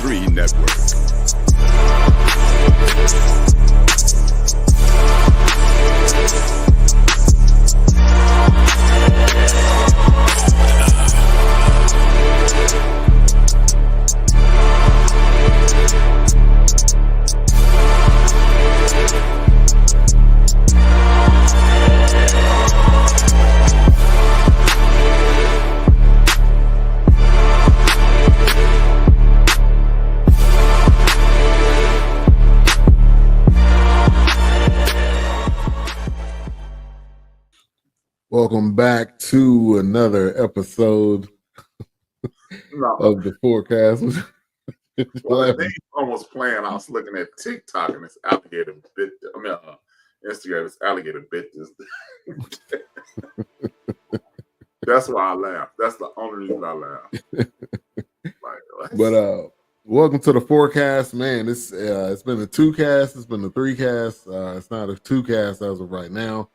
1043 Network. Welcome back to another episode of the Fourcast. Well, they almost playing. I was looking at TikTok and it's alligator bit. Instagram. It's alligator bit. That's why I laugh. That's the only reason I laugh. But welcome to the Fourcast, man. It's been a 2-cast. It's been a 3-cast. It's not a 2-cast as of right now.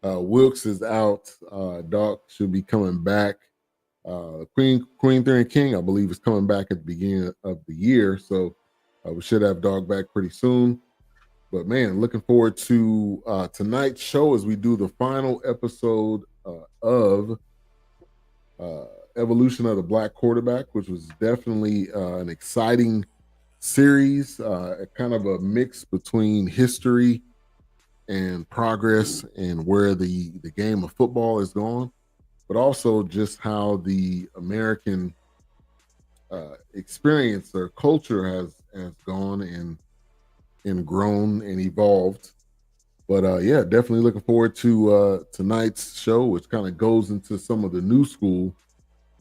Wilkes is out. Doc should be coming back. Queen 3 and King, I believe, is coming back at the beginning of the year. So we should have Doc back pretty soon. But, man, looking forward to tonight's show as we do the final episode of Evolution of the Black Quarterback, which was definitely an exciting series, kind of a mix between history and progress and where the game of football is going, but also just how the American experience or culture has gone and grown and evolved. But yeah, definitely looking forward to tonight's show, which kind of goes into some of the new school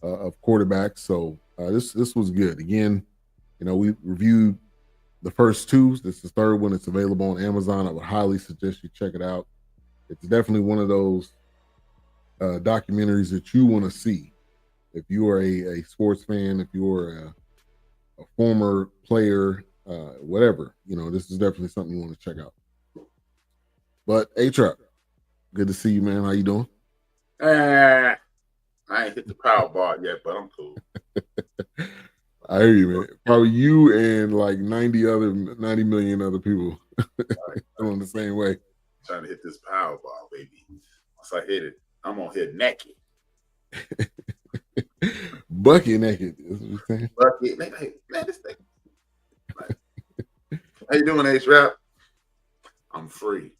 of quarterbacks. So this was good. Again, we reviewed the first 2. This is the third one. It's available on Amazon. I would highly suggest you check it out. It's definitely one of those documentaries that you want to see. If you are a sports fan, if you're a former player, whatever, this is definitely something you want to check out. But A-Trap, good to see you, man. How you doing? I ain't hit the power bar yet, but I'm cool. I hear you, man. Probably you and like 90 million other people feeling the same way. Trying to hit this power bar, baby. Once I hit it, I'm gonna hit naked. Bucket naked. That's what you're saying. Bucket, man, this thing. How you doing, A-Trap? I'm free.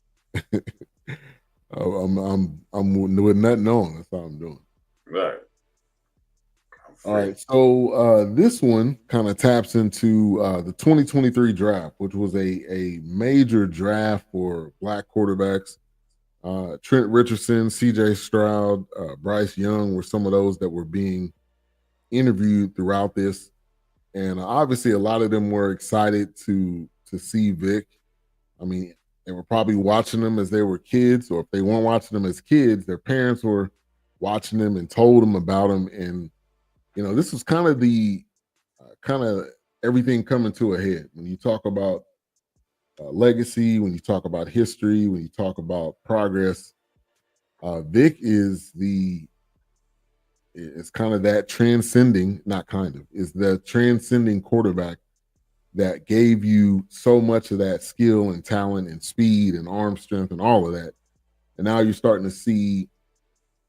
I'm with nothing on. That's all I'm doing. Right. All right, so this one kind of taps into the 2023 draft, which was a major draft for Black quarterbacks. Trent Richardson, C.J. Stroud, Bryce Young were some of those that were being interviewed throughout this. And obviously a lot of them were excited to see Vick. I mean, they were probably watching them as they were kids, or if they weren't watching them as kids, their parents were watching them and told them about him. And this was kind of the everything coming to a head when you talk about legacy, when you talk about history, when you talk about progress. Vick is kind of that transcending, is the transcending quarterback that gave you so much of that skill and talent and speed and arm strength and all of that. And now you're starting to see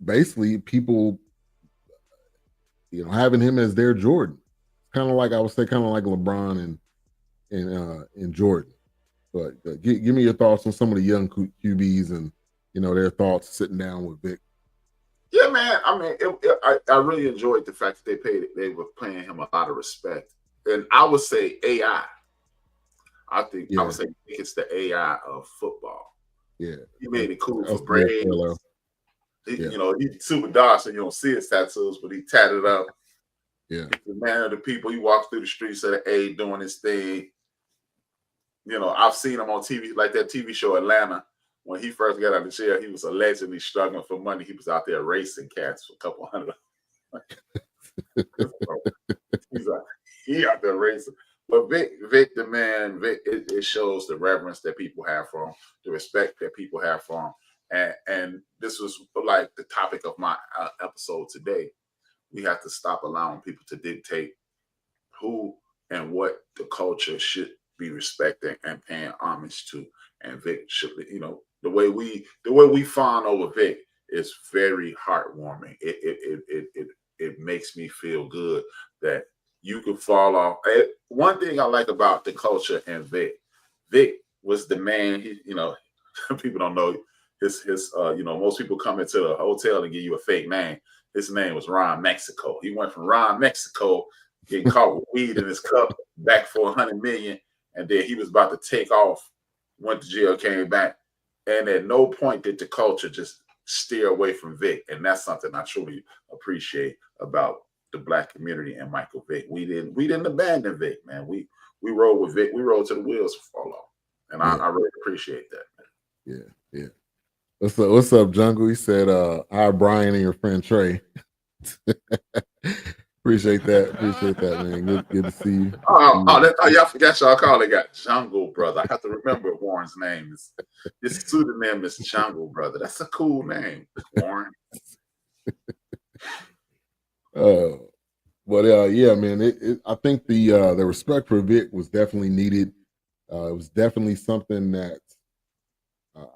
basically people having him as their Jordan. Kind of like, I would say, kind of like LeBron and Jordan. But give me your thoughts on some of the young QBs and, their thoughts sitting down with Vick. Yeah, man. I mean, I really enjoyed the fact that they were paying him a lot of respect. And I would say AI. I would say it's the AI of football. Yeah. He made it cool for Brady. He's super dark, so you don't see his tattoos, but he tatted up. Yeah. He's the man of the people. He walks through the streets of the A doing his thing. I've seen him on TV, like that TV show Atlanta. When he first got out of jail, he was allegedly struggling for money. He was out there racing cats for a couple hundred. He's like, he out there racing. But Vick, the man, it shows the reverence that people have for him, the respect that people have for him. And this was like the topic of my episode today. We have to stop allowing people to dictate who and what the culture should be respecting and paying homage to. And Vic should, the way we fawn over Vic is very heartwarming. It makes me feel good that you can fall off. One thing I like about the culture and Vic was the man. People don't know his most people come into the hotel and give you a fake name. His name was Ron Mexico. He went from Ron Mexico getting caught with weed in his cup back for 100 million, and then he was about to take off, went to jail, came back, and at no point did the culture just steer away from Vic, and that's something I truly appreciate about the Black community and Michael Vick. We didn't abandon Vic, man. We rode with Vic. We rode till the wheels fall off, and I really appreciate that, man. Yeah. What's up, Jungle? He said, hi, Brian and your friend Trey. Appreciate that, man. Good to see you. Y'all forgot y'all call it got Jungle Brother. I have to remember Warren's name. His pseudonym is Jungle Brother. That's a cool name, Warren. Yeah, man. I think the respect for Vic was definitely needed. It was definitely something that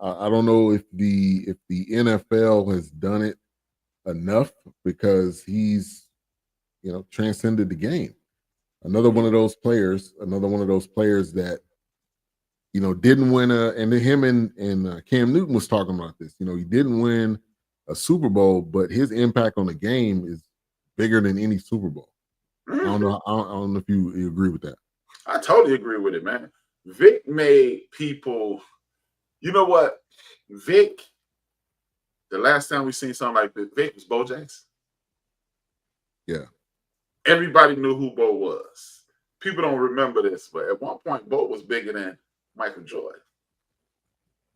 I don't know if the NFL has done it enough, because he's transcended the game. Another one of those players that didn't win and him and Cam Newton was talking about this. He didn't win a Super Bowl, but his impact on the game is bigger than any Super Bowl. I don't know if you agree with that. I totally agree with it, man. Vic made people. You know what? Vic, the last time we seen something like Vic was Bo Jackson. Yeah. Everybody knew who Bo was. People don't remember this, but at one point, Bo was bigger than Michael Jordan.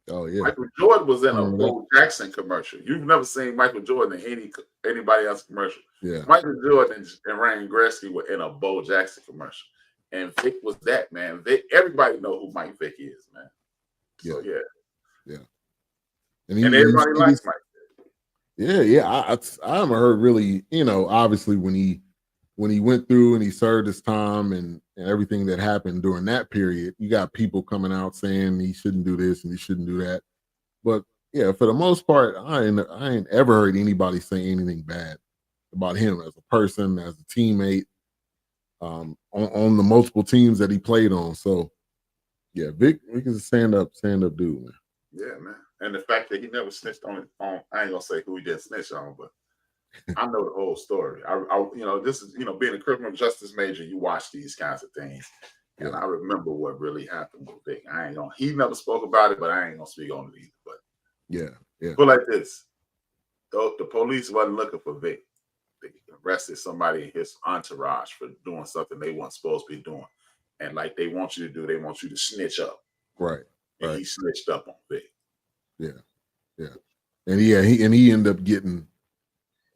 Oh, yeah. Michael Jordan was in a Bo Jackson commercial. You've never seen Michael Jordan in anybody else's commercial. Yeah. Michael Jordan and Ryan Gretzky were in a Bo Jackson commercial. And Vic was that, man. Vic, everybody know who Mike Vick is, man. So, yeah. And everybody likes Mike. Yeah. I haven't heard really, obviously when he went through and he served his time and everything that happened during that period, you got people coming out saying he shouldn't do this and he shouldn't do that. But yeah, for the most part, I ain't ever heard anybody say anything bad about him as a person, as a teammate, on the multiple teams that he played on. So yeah, Vic is a stand-up dude, man. Yeah, man. And the fact that he never snitched on I ain't gonna say who he didn't snitch on, but I know the whole story. This is being a criminal justice major, you watch these kinds of things. And I remember what really happened with Vic. He never spoke about it, but I ain't gonna speak on it either. But yeah. But like this, the police wasn't looking for Vic. They arrested somebody in his entourage for doing something they weren't supposed to be doing. And like they want you to do, they want you to snitch up. Right. And he snitched up on Vic. Yeah. And he ended up getting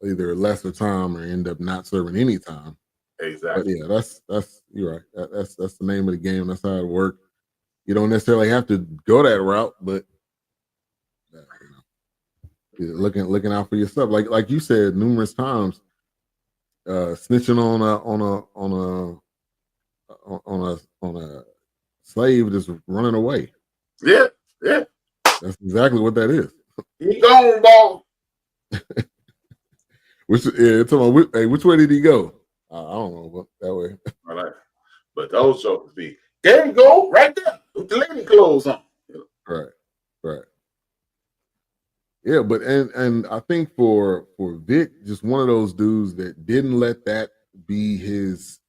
either lesser time or end up not serving any time. Exactly. But yeah, that's you're right. That's the name of the game. That's how it works. You don't necessarily have to go that route, but looking out for yourself. Like you said numerous times, snitching on a slave just running away. Yeah. That's exactly what that is. He gone, ball. Which way did he go? I don't know, but that way. All right. But those jokers be, there you go, right there, with the lady clothes on. Right. Yeah, but and I think for Vic, just one of those dudes that didn't let that be his.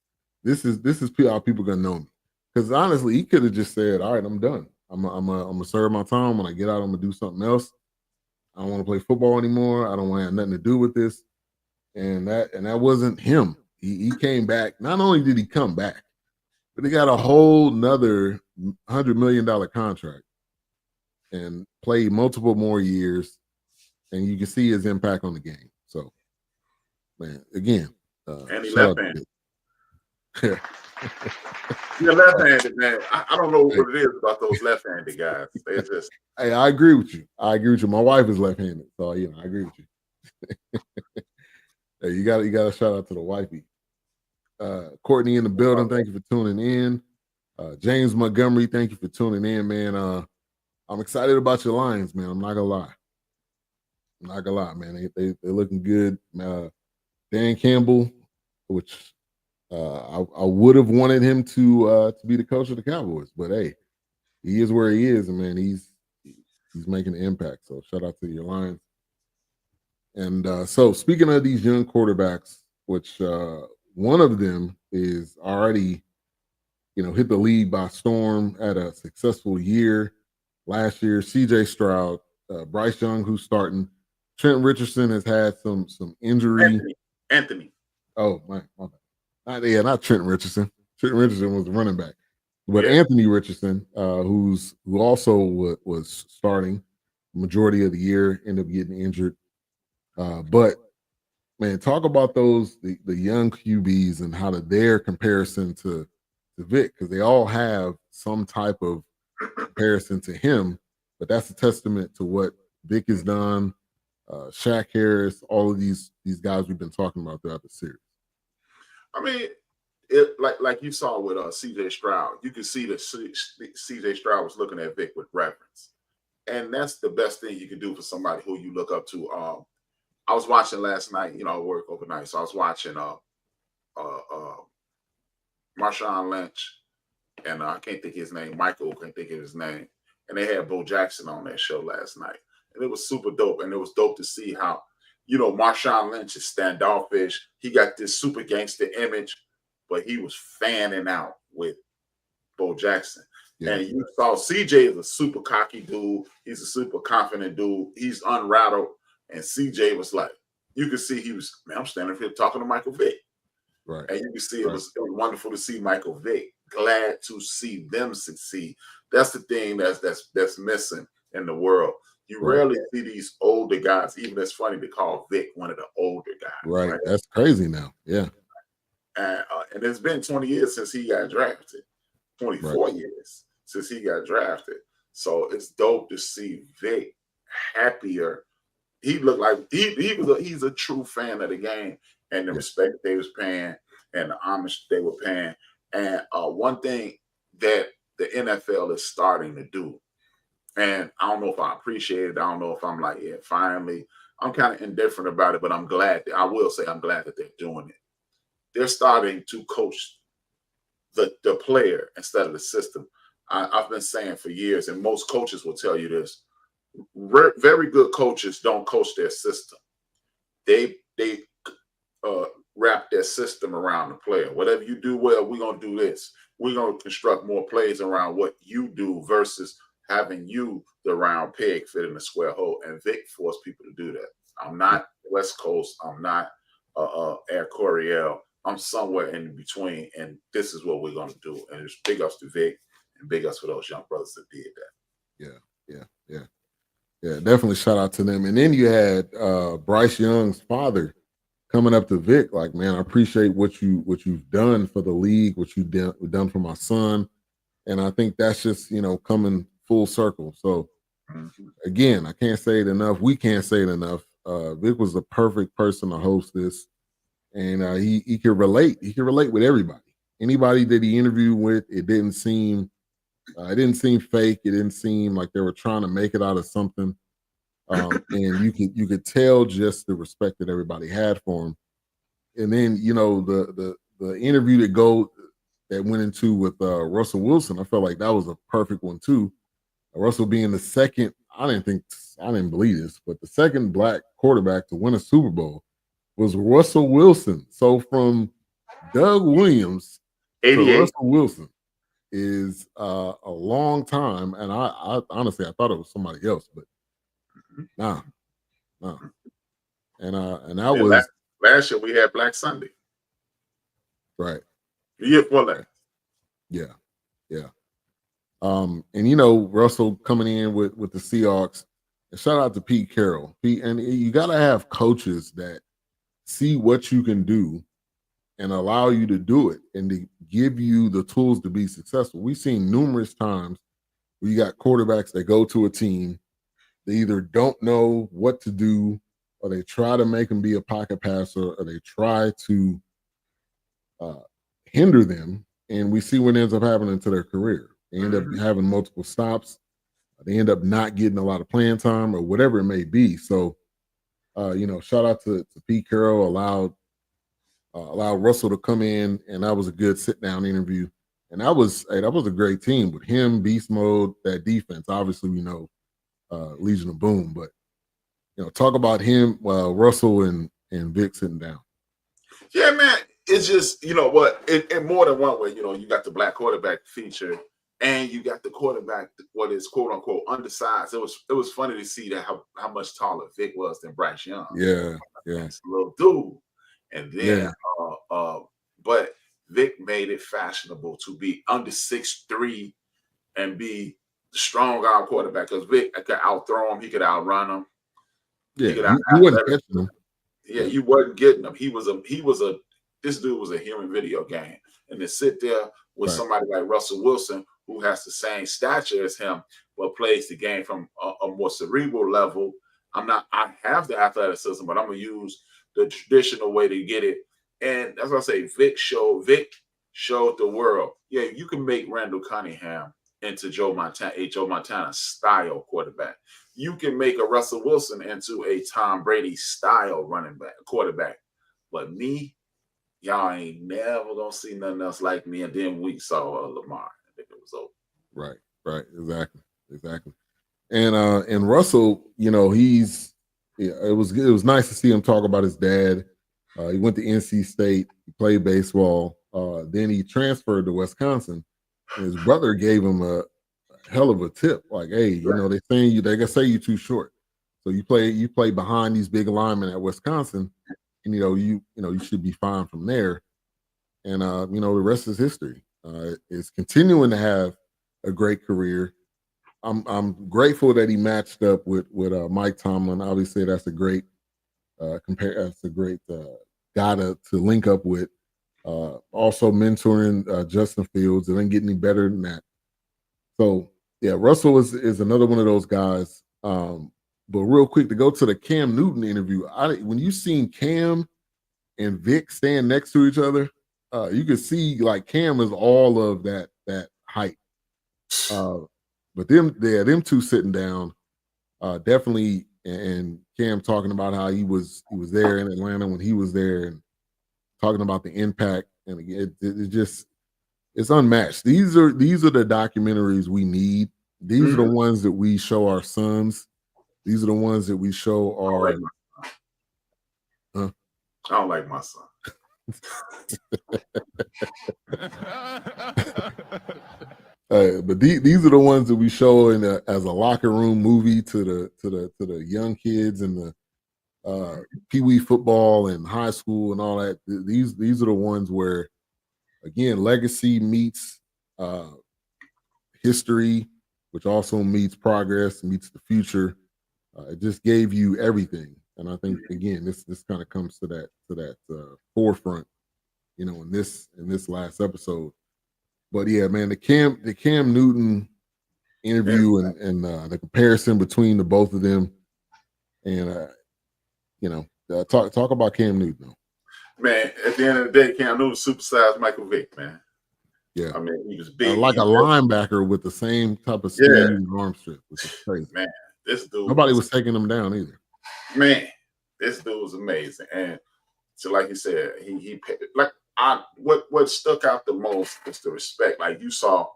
This is how people gonna know me. Because honestly, he could have just said, "All right, I'm done. I'm gonna serve my time. When I get out, I'm gonna do something else. I don't want to play football anymore. I don't want to have nothing to do with this." And that wasn't him. He came back. Not only did he come back, but he got a whole nother $100 million contract and played multiple more years. And you can see his impact on the game. So, man, again, and he left-handed. You're left-handed, man. I don't know what it is about those left-handed guys. They just. Hey, I agree with you. My wife is left-handed, so I agree with you. Hey, you got a shout out to the wifey. Courtney in the building, thank you for tuning in. James Montgomery, thank you for tuning in, man. I'm excited about your Lions, man. I'm not gonna lie. Man. They're looking good. Dan Campbell, which I would have wanted him to be the coach of the Cowboys, but hey, he is where he is, and man, he's making an impact. So shout out to your Lions. And so speaking of these young quarterbacks, which one of them is already, hit the league by storm at a successful year last year. C.J. Stroud, Bryce Young, who's starting. Trent Richardson has had some injury. Anthony. Oh my bad. Not Trent Richardson. Trent Richardson was the running back, but Anthony Richardson, who also was starting majority of the year, ended up getting injured. But man, talk about the young QBs and how their comparison to Vick, because they all have some type of comparison to him, but that's a testament to what Vick has done. Shaq Harris, all of these guys we've been talking about throughout the series. I mean, like you saw with C.J. Stroud, you could see that C.J. Stroud was looking at Vick with reverence, and that's the best thing you can do for somebody who you look up to. I was watching last night. I work overnight, so I was watching Marshawn Lynch, and I can't think of his name. Michael can't think of his name, and they had Bo Jackson on that show last night, and it was super dope. And it was dope to see how, Marshawn Lynch is standoffish. He got this super gangster image, but he was fanning out with Bo Jackson. Yeah. And you saw CJ is a super cocky dude. He's a super confident dude. He's unrattled. And CJ was like, you could see he was, man, I'm standing here talking to Michael Vick. Right. And you can see it was wonderful to see Michael Vick. Glad to see them succeed. That's the thing that's missing in the world. You rarely see these older guys. Even it's funny to call Vick one of the older guys. Right. That's crazy now. Yeah. And it's been 20 years since he got drafted. 24 years since he got drafted. So it's dope to see Vick happier. He looked like he's a true fan of the game and the respect they was paying and the homage they were paying. And one thing that the NFL is starting to do, and I don't know if I appreciate it. I don't know if I'm like, yeah, finally. I'm kind of indifferent about it, but I'm glad. I will say I'm glad that they're doing it. They're starting to coach the player instead of the system. I've been saying for years, and most coaches will tell you this. Very good coaches don't coach their system. They wrap their system around the player. Whatever you do well, we're going to do this. We're going to construct more plays around what you do versus having you the round peg fit in a square hole. And Vic forced people to do that. I'm not West Coast. I'm not Air Coryell. I'm somewhere in between, and this is what we're going to do. And it's big ups to Vic and big ups for those young brothers that did that. Yeah, definitely shout out to them. And then you had Bryce Young's father coming up to Vic, like, man, I appreciate what you've done for the league, what you've done for my son. And I think that's just, coming full circle. So again, I can't say it enough. We can't say it enough. Vic was the perfect person to host this. And he could relate. He could relate with everybody. Anybody that he interviewed with, it didn't seem fake. It didn't seem like they were trying to make it out of something. And you could tell just the respect that everybody had for him. And then the interview that went into with Russell Wilson, I felt like that was a perfect one too. Russell being the second, I didn't believe this, but the second black quarterback to win a Super Bowl was Russell Wilson. So from Doug Williams to Russell Wilson is a long time, and I honestly I thought it was somebody else, but nah. And that was last year we had Black Sunday, right? The year before that, yeah. And Russell coming in with the Seahawks, and shout out to Pete Carroll. And you got to have coaches that see what you can do and allow you to do it and to give you the tools to be successful. We've seen numerous times where you got quarterbacks that go to a team, they either don't know what to do, or they try to make them be a pocket passer, or they try to hinder them, and we see what ends up happening to their career. They end up having multiple stops. They end up not getting a lot of playing time or whatever it may be. So, shout out to Pete Carroll, allowed Russell to come in, and that was a good sit down interview. And that was a great team with him, beast mode, that defense. Obviously, we know Legion of Boom, but talk about him, Russell and Vic sitting down. Yeah, man. It's just, what, in more than one way, you got the black quarterback feature and you got the quarterback, what is quote unquote undersized. It was funny to see that how much taller Vic was than Bryce Young. Yeah. It's a little dude. And then but Vic made it fashionable to be under 6'3" and be the strong arm quarterback, because Vic could outthrow him, he could outrun him. Yeah, you wasn't catching him. Yeah, you wasn't getting him. This dude was a human video game. And to sit there with somebody like Russell Wilson, who has the same stature as him, but plays the game from a more cerebral level. I have the athleticism, but I'm gonna use the traditional way to get it. And that's what I say, Vic showed the world. Yeah, you can make Randall Cunningham into Joe Montana style quarterback. You can make a Russell Wilson into a Tom Brady style quarterback. But me, y'all ain't never gonna see nothing else like me. And then we saw Lamar. I think it was over. Right. Exactly. And Russell, it was nice to see him talk about his dad. He went to NC State, he played baseball. Then he transferred to Wisconsin. And his brother gave him a hell of a tip. Like, hey, they gonna say you too short. So you play behind these big linemen at Wisconsin, and you should be fine from there. And the rest is history. Is continuing to have a great career. I'm grateful that he matched up with Mike Tomlin. Obviously, that's a great That's a great guy to link up with. Also mentoring Justin Fields. It didn't get any better than that. So yeah, Russell is another one of those guys. But real quick, to go to the Cam Newton interview, when you seen Cam and Vic stand next to each other, you could see like Cam is all of that height. But them two sitting down, definitely, and Cam talking about how he was there in Atlanta when he was there, and talking about the impact, and it's unmatched. These are the documentaries we need. These are the ones that we show our sons. These are the ones that we show our. I don't like my son. But these are the ones that we show as a locker room movie to the young kids and the Pee Wee football and high school and all that. These are the ones where, again, legacy meets history, which also meets progress, meets the future. It just gave you everything, and I think again this kind of comes to that forefront, in this last episode. But yeah, man, the Cam Newton interview and the comparison between the both of them, and talk about Cam Newton. Man, at the end of the day, Cam Newton supersized Michael Vick, man. Yeah, I mean, he was big, like a linebacker with the same type of speed and arm strength, which is crazy. Man, this dude. Nobody was taking him down either. Man, this dude was amazing, and so like you said, he like. What stuck out the most is the respect. Like you saw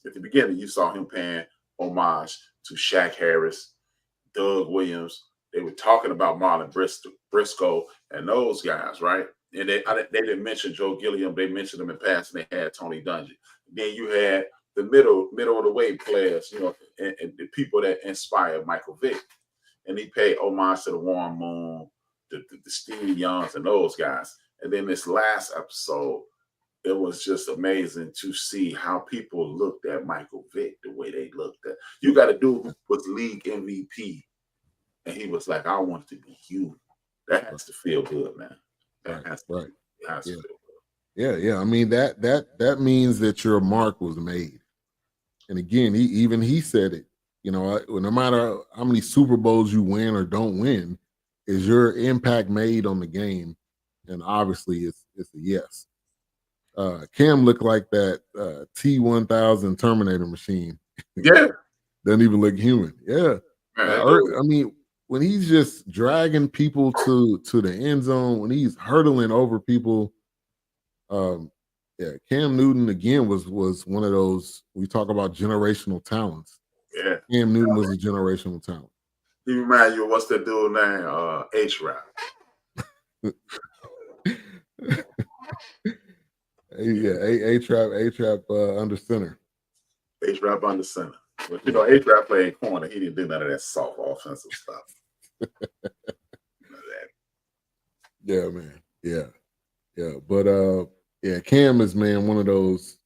at the beginning, you saw him paying homage to Shaq Harris, Doug Williams. They were talking about Marlon Briscoe and those guys, right? And they didn't mention Joe Gilliam. They mentioned them in passing. They had Tony Dungy. Then you had the middle of the way players, and the people that inspired Michael Vick. And he paid homage to the Warren Moon, the Steve Youngs, and those guys. And then this last episode, it was just amazing to see how people looked at Michael Vick the way they looked at. You got a dude who was league MVP, and he was like, "I want to be you." That has to feel good, man. That has to feel good. Yeah. I mean that means that your mark was made. And again, he said it. No matter how many Super Bowls you win or don't win, is your impact made on the game? And obviously, it's a yes. Cam looked like that T-1000 Terminator machine. Yeah. Doesn't even look human. Yeah. Man, I mean, when he's just dragging people to the end zone, when he's hurdling over people, yeah, Cam Newton again was one of those, we talk about generational talents. yeah. Cam Newton was a generational talent. He remind you of what's that dude name? H-Rap. Yeah, A-Trap under center. H-Rap under center. But you know, H-Rap playing corner, he didn't do none of that soft offensive stuff. Yeah, man. Yeah. But yeah, Cam is, man, one of those,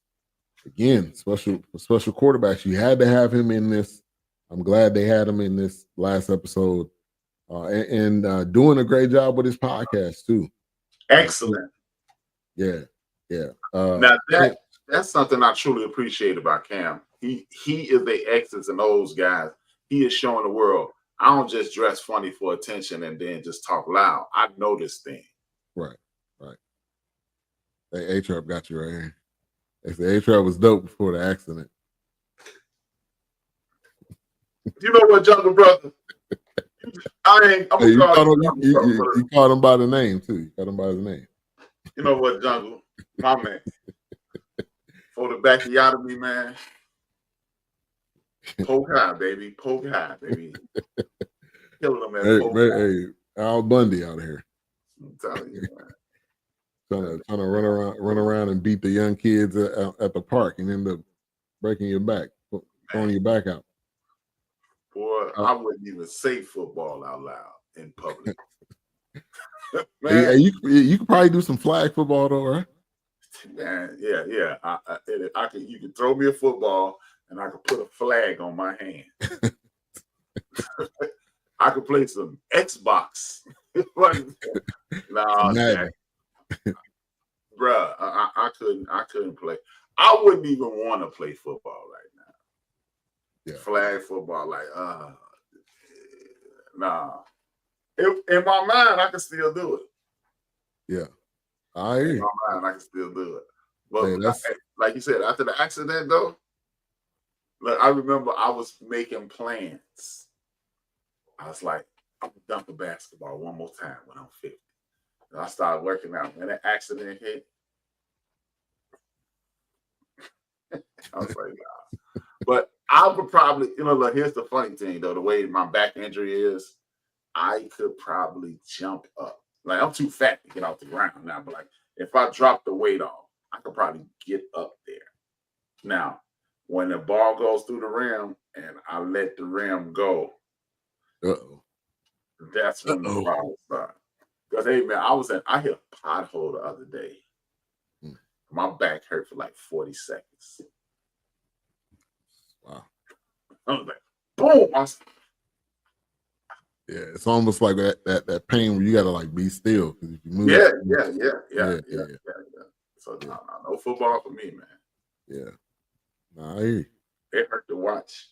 again, special quarterbacks. You had to have him in this. I'm glad they had him in this last episode. And doing a great job with his podcast too. Excellent. Yeah. Now that's something I truly appreciate about Cam. He is the X's and O's guy. He is showing the world, I don't just dress funny for attention and then just talk loud. I know this thing. Right. Hey, A-Trap got you right here. They said A-Trap was dope before the accident. You know what, Jungle Brother? You called him by the name too. You called him by his name. You know what, Jungle? My man. For the backyardomy, man. Poke high, baby. Poke high, baby. Killing them at poke high. Hey, Al Bundy out here. I'm telling you, man. Trying to run around and beat the young kids at the park and end up breaking your back, throwing your back out. Boy, I wouldn't even say football out loud in public. Hey, you could probably do some flag football though, right? Man, yeah. I could. You can throw me a football, and I could put a flag on my hand. I could play some Xbox. Nah, bruh, I couldn't play. I wouldn't even want to play football right now. Yeah. Flag football, like, nah. In my mind, I can still do it. Yeah. I hear you. In my mind, I can still do it. But like you said, after the accident, though, look, I remember I was making plans. I was like, I'm going to dunk a basketball one more time when I'm 50. And I started working out. When that accident hit, I was like, nah. But I would probably, look, here's the funny thing, though. The way my back injury is, I could probably jump up. Like, I'm too fat to get off the ground now, but like, if I drop the weight off, I could probably get up there. Now, when the ball goes through the rim and I let the rim go, that's when the problem starts. Because, hey, man, I hit a pothole the other day. My back hurt for like 40 seconds. Wow. I was like, boom. Yeah, it's almost like that pain where you gotta like be still because if you move. Yeah. So no football for me, man. Yeah. Nah, I hear you. It hurt to watch.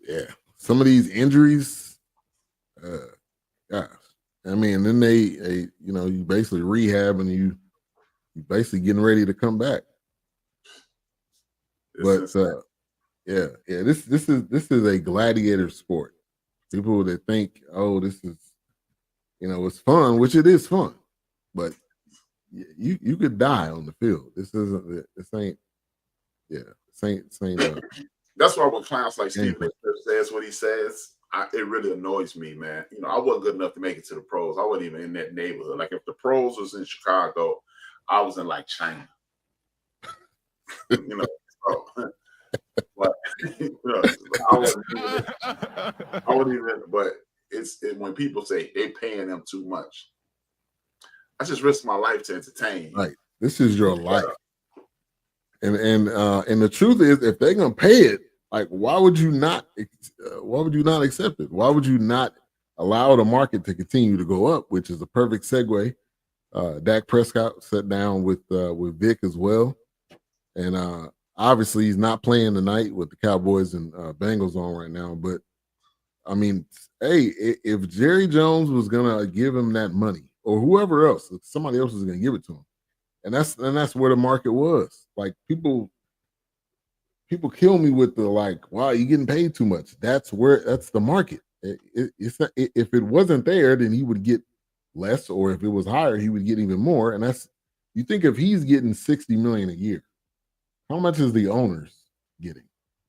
Yeah. Some of these injuries, gosh. I mean, then they you basically rehab and you basically getting ready to come back. This is a gladiator sport. People that think, oh, this is, it's fun, which it is fun, but you could die on the field. This ain't. That's why when clowns like Stephen says what he says, it really annoys me, man. I wasn't good enough to make it to the pros. I wasn't even in that neighborhood. Like if the pros was in Chicago, I was in like China. But I wouldn't even. But it's when people say they paying them too much. I just risk my life to entertain. Right, this is your life, and the truth is, if they're gonna pay it, like, why would you not accept it? Why would you not allow the market to continue to go up? Which is a perfect segue. Dak Prescott sat down with Vick as well, and obviously he's not playing tonight with the Cowboys and Bengals on right now. But I mean, hey, if Jerry Jones was gonna give him that money, or whoever else, if somebody else was gonna give it to him, And that's where the market was. Like people kill me with the like, wow, you're getting paid too much. That's the market. It's not, if it wasn't there, then he would get less, or if it was higher, he would get even more. And that's, you think if he's getting 60 million a year, how much is the owners getting?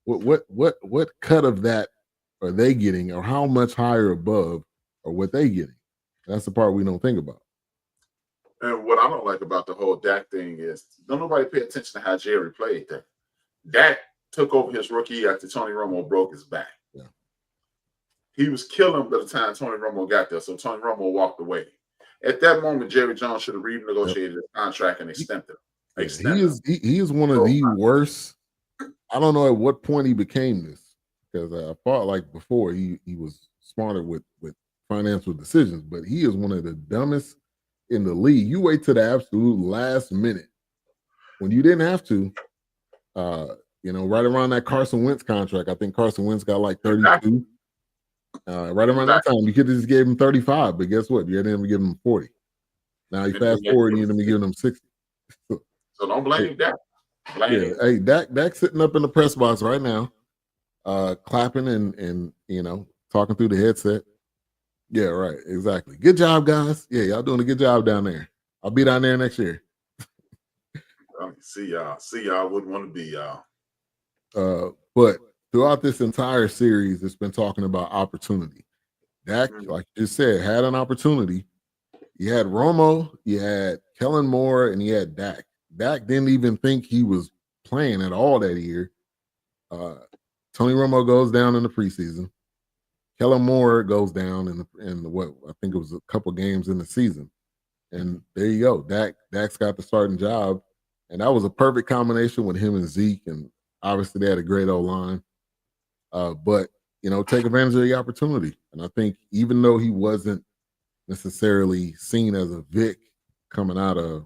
What cut of that are they getting, or how much higher above are what they getting? That's the part we don't think about. And what I don't like about the whole Dak thing is don't nobody pay attention to how Jerry played that. Dak took over his rookie year after Tony Romo broke his back. Yeah. He was killing by the time Tony Romo got there, so Tony Romo walked away. At that moment, Jerry Jones should have renegotiated his contract and extended it. He is one of the worst. I don't know at what point he became this, because I thought like before he was smarter with financial decisions, but he is one of the dumbest in the league. You wait to the absolute last minute when you didn't have to. Right around that Carson Wentz contract, I think Carson Wentz got like 32. Right around that time, you could have just gave him 35, but guess what? You ended up giving him 40. Now you fast forward, you end up giving him 60. So don't blame Dak. Hey, Dak sitting up in the press box right now, clapping and talking through the headset. Yeah, right, exactly. Good job, guys. Yeah, y'all doing a good job down there. I'll be down there next year. See y'all. Wouldn't want to be y'all. But throughout this entire series, it's been talking about opportunity. Dak, like you said, had an opportunity. You had Romo, you had Kellen Moore, and you had Dak. Dak didn't even think he was playing at all that year. Tony Romo goes down in the preseason. Kellen Moore goes down in what I think it was a couple games in the season. And there you go. Dak's got the starting job. And that was a perfect combination with him and Zeke. And obviously they had a great O-line. But, take advantage of the opportunity. And I think even though he wasn't necessarily seen as a Vick coming out of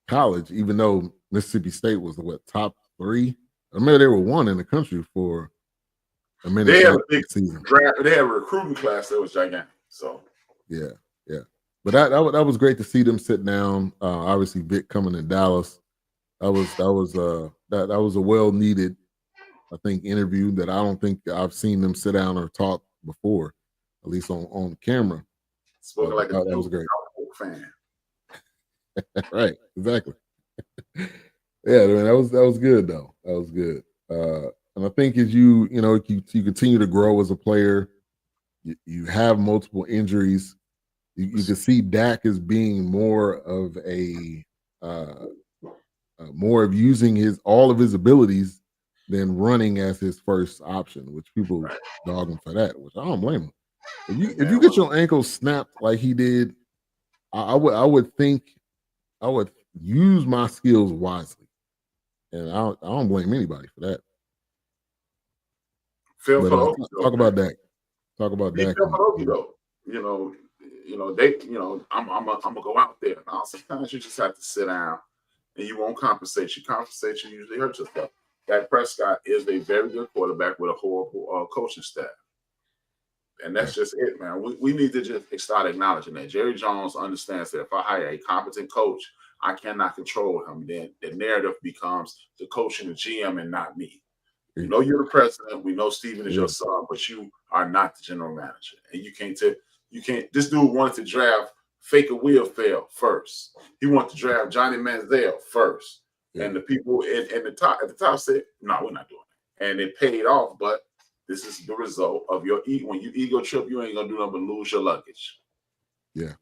college, even though Mississippi State was the top 3. I remember they were 1 in the country for a minute. They had a big season. They had a recruiting class that was gigantic. So yeah. But that was great to see them sit down. Obviously, Vick coming in Dallas. That was a well needed, I think, interview that I don't think I've seen them sit down or talk before, at least on camera. Spoken like that was great. Fan. Right, exactly. Yeah, man, that was good though. That was good. And I think as you continue to grow as a player, you have multiple injuries. You can see Dak as being more of more of using all of his abilities than running as his first option, which people dog him for that, which I don't blame him. If you get your ankle snapped like he did, I would think I would use my skills wisely, and I don't blame anybody for that. Talk about Dak. Talk about Dak. I'm gonna go out there. Now, sometimes you just have to sit down, and you won't compensate. Your compensation usually hurts yourself. Dak Prescott is a very good quarterback with a horrible coaching staff. And that's just it, man. We need to just start acknowledging that. Jerry Jones understands that if I hire a competent coach, I cannot control him. Then the narrative becomes the coach and the GM and not me. We know you're the president. We know Steven is your son, but you are not the general manager. And you can't. This dude wanted to draft Faker Wheelfield first. He wanted to draft Johnny Manziel first. Yeah. And the people at the top said, no, we're not doing it. And it paid off, but this is the result of your when you ego trip, you ain't gonna do nothing but lose your luggage. Yeah.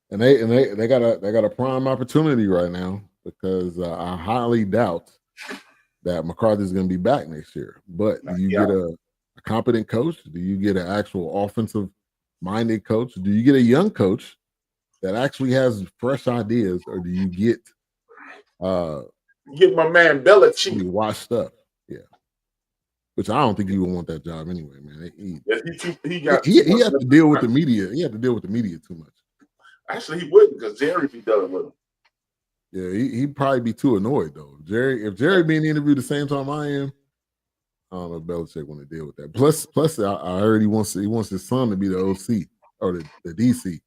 And they got a prime opportunity right now, because I highly doubt that McCarthy is going to be back next year. But do you get a competent coach? Do you get an actual offensive-minded coach? Do you get a young coach that actually has fresh ideas, or do you get my man Belichick washed up? Yeah, which I don't think he would want that job anyway, man. He had to deal with the media. He had to deal with the media too much. Actually, he wouldn't, because Jerry be done with him. Yeah, he'd probably be too annoyed though. If Jerry being interviewed the same time I am, I don't know if Belichick want to deal with that. Plus, I heard he wants his son to be the OC or the DC.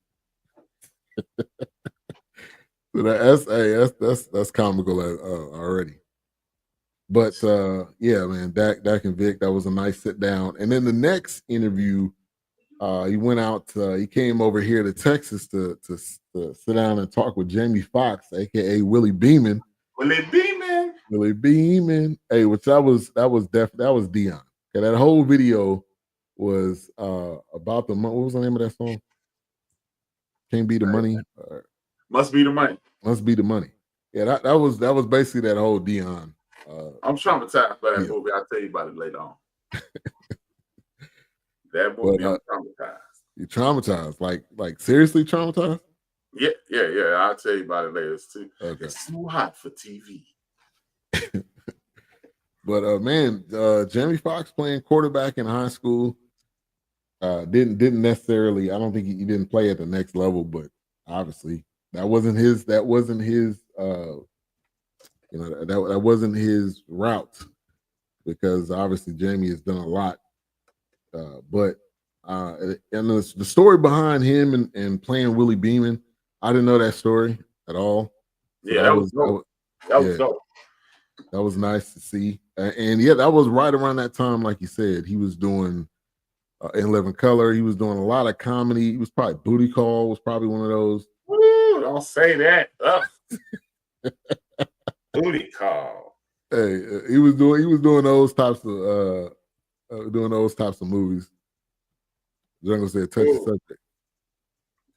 So that's comical already. But yeah, man, Dak and Vic, that was a nice sit down. And then the next interview, he went out. He came over here to Texas to sit down and talk with Jamie Foxx, aka Willie Beeman. Willie Beeman. Hey, which that was Dion. Okay, that whole video was about the money. What was the name of that song? Can't be the money. Must be the money. Must be the money. Yeah, that was basically that whole Dion. I'm traumatized by that movie. I'll tell you about it later on. That movie, I'm traumatized. You traumatized? Like seriously traumatized? Yeah. I'll tell you about it later too. Okay. It's too hot for TV. But man, Jamie Foxx playing quarterback in high school didn't necessarily. I don't think he didn't play at the next level, but obviously that wasn't his. That wasn't his. That wasn't his route, because obviously Jamie has done a lot. But and the story behind him and playing Willie Beeman, I didn't know that story at all. So yeah, that was dope. That was dope. That was nice to see. And yeah, that was right around that time, like you said, he was doing In Living Color. He was doing a lot of comedy. He was probably Booty Call was probably one of those. Woo, don't say that. Booty Call. Hey, he was doing those types of movies. Jungle said, "Touch the subject."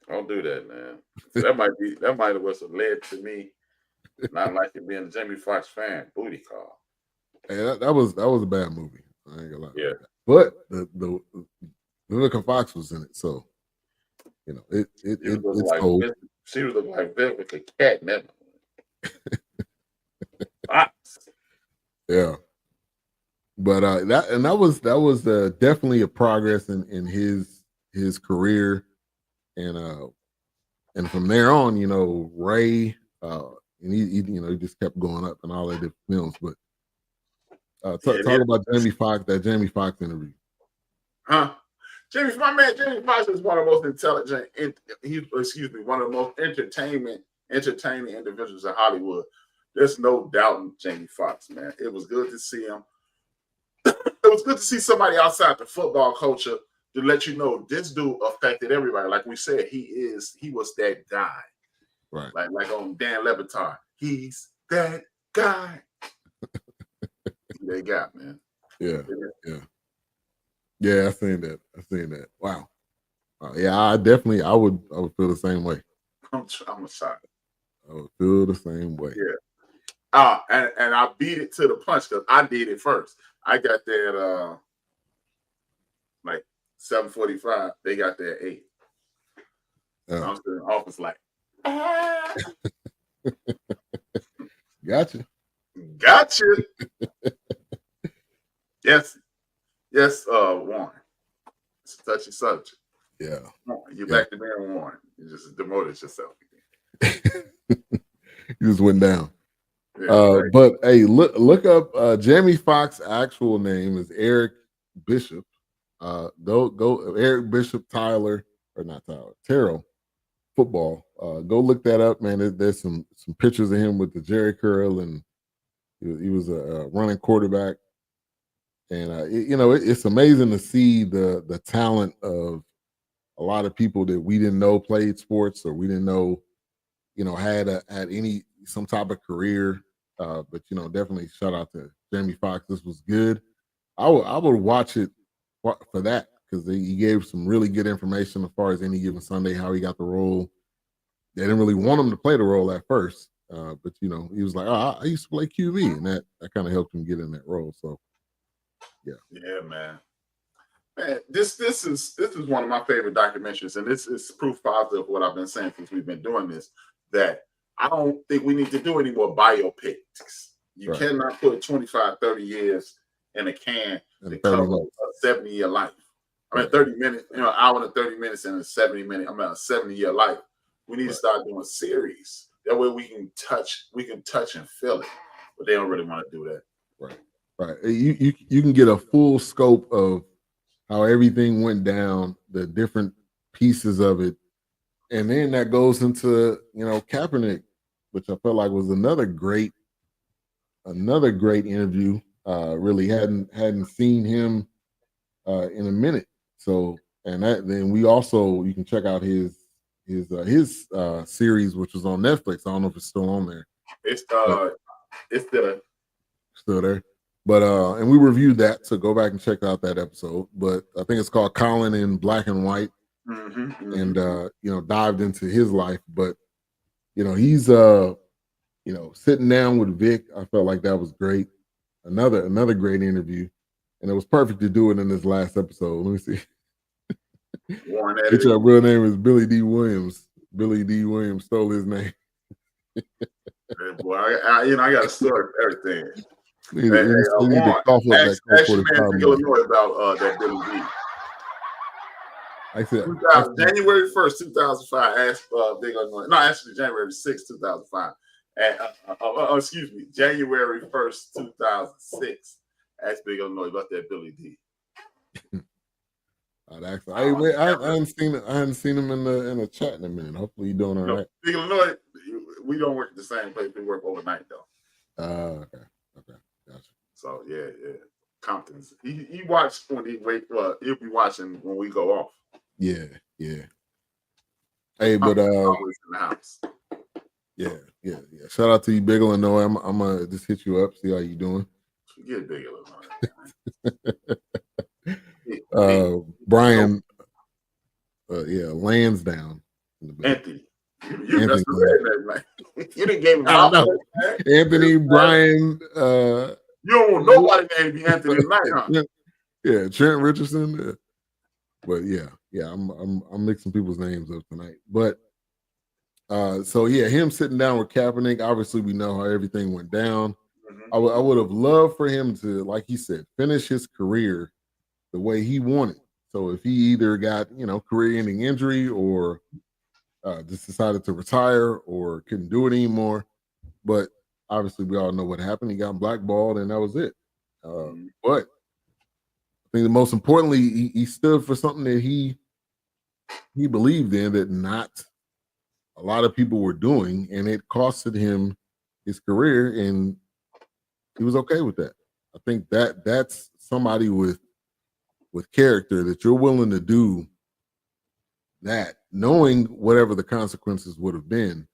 Don't do that, man. That might have was led to me not liking being a Jamie Foxx fan. Booty Call. Hey, that was a bad movie. I ain't gonna lie. Yeah, but the Vivica Fox was in it, so it's like old. She was like Vivica Cat, never. Fox. Yeah, but that was definitely a progress in his career, and from there on, Ray, and he just kept going up in all the different films. But talk about Jamie Foxx, that Jamie Foxx interview. Huh? Jamie Foxx is one of the most intelligent. One of the most entertaining individuals in Hollywood. There's no doubting Jamie Foxx, man. It was good to see him. It was good to see somebody outside the football culture to let you know this dude affected everybody. Like we said, he was that guy. Right. Like on Dan Le Batard. He's that guy. They got, man. Yeah. I seen that. Wow. Yeah, I would feel the same way. I'm sorry. I would feel the same way. Yeah. And I beat it to the punch because I did it first. I got there at like 7:45. They got there at 8. I was in the office like, Gotcha. Yes, Warren. It's a touchy subject. Yeah. You're back to being Warren. You just demoted yourself again. You just went down. Yeah, right. But hey, look up Jamie Foxx's actual name is Eric Bishop. Go Eric Bishop Terrell football. Go look that up, man. There's some pictures of him with the Jerry curl, and he was a running quarterback. And it's amazing to see the talent of a lot of people that we didn't know played sports, or we didn't know, had some type of career. But definitely shout out to Jamie Foxx. This was good. I would watch it for that, because he gave some really good information as far as Any Given Sunday, how he got the role. They didn't really want him to play the role at first, but he was like, "Oh, I used to play QB," and that kind of helped him get in that role. So, yeah, man. This is one of my favorite documentaries, and this is proof positive of what I've been saying since we've been doing this, that I don't think we need to do any more biopics. You cannot put 25, 30 years in a can to cover a 70-year life. I mean, 30 minutes, an hour and 30 minutes and a 70-minute, a 70-year life. We need to start doing series. That way we can touch and feel it. But they don't really want to do that. Right. You can get a full scope of how everything went down, the different pieces of it. And then that goes into, Kaepernick which I felt like was another great interview. Really hadn't seen him in a minute. So, and then we also, you can check out his series, which was on Netflix. I don't know if it's still on there. It's still there. But and we reviewed that, so go back and check out that episode. But I think it's called Colin in Black and White. And dived into his life. But he's sitting down with Vic. I felt like that was great. Another great interview. And it was perfect to do it in this last episode. Let me see. Which our real name is Billy D. Williams. Billy D. Williams stole his name. Boy, I got a story for everything. Need to cough up that Illinois about that Billy D. I said January 1st, 2005. Asked Big Illinois. No, actually January 6th, 2005. Excuse me, January 1st, 2006. Asked Big Illinois about that Billy D. I hadn't seen him in the chat in a minute. Hopefully you're doing all right. Big Illinois, we don't work at the same place. We work overnight though. Okay, gotcha. So yeah. Compton's. He watched when he wake up. He'll be watching when we go off. Yeah. Hey, but always in the house. Yeah. Shout out to you, Big Illinois. I'm gonna just hit you up, see how you doing. Forget Big Illinois. Brian, Lansdowne. Anthony. You didn't give him Anthony, Brian. You don't want nobody named be Anthony tonight, huh? Yeah, Trent Richardson. But yeah, I'm mixing people's names up tonight. But him sitting down with Kaepernick. Obviously, we know how everything went down. I would have loved for him to, like he said, finish his career the way he wanted. So if he either got career-ending injury or just decided to retire or couldn't do it anymore, but obviously we all know what happened. He got blackballed, and that was it. But I think the most importantly, he stood for something that he believed in that not a lot of people were doing, and it costed him his career, and he was okay with that. I think that's somebody with character, that you're willing to do that, knowing whatever the consequences would have been,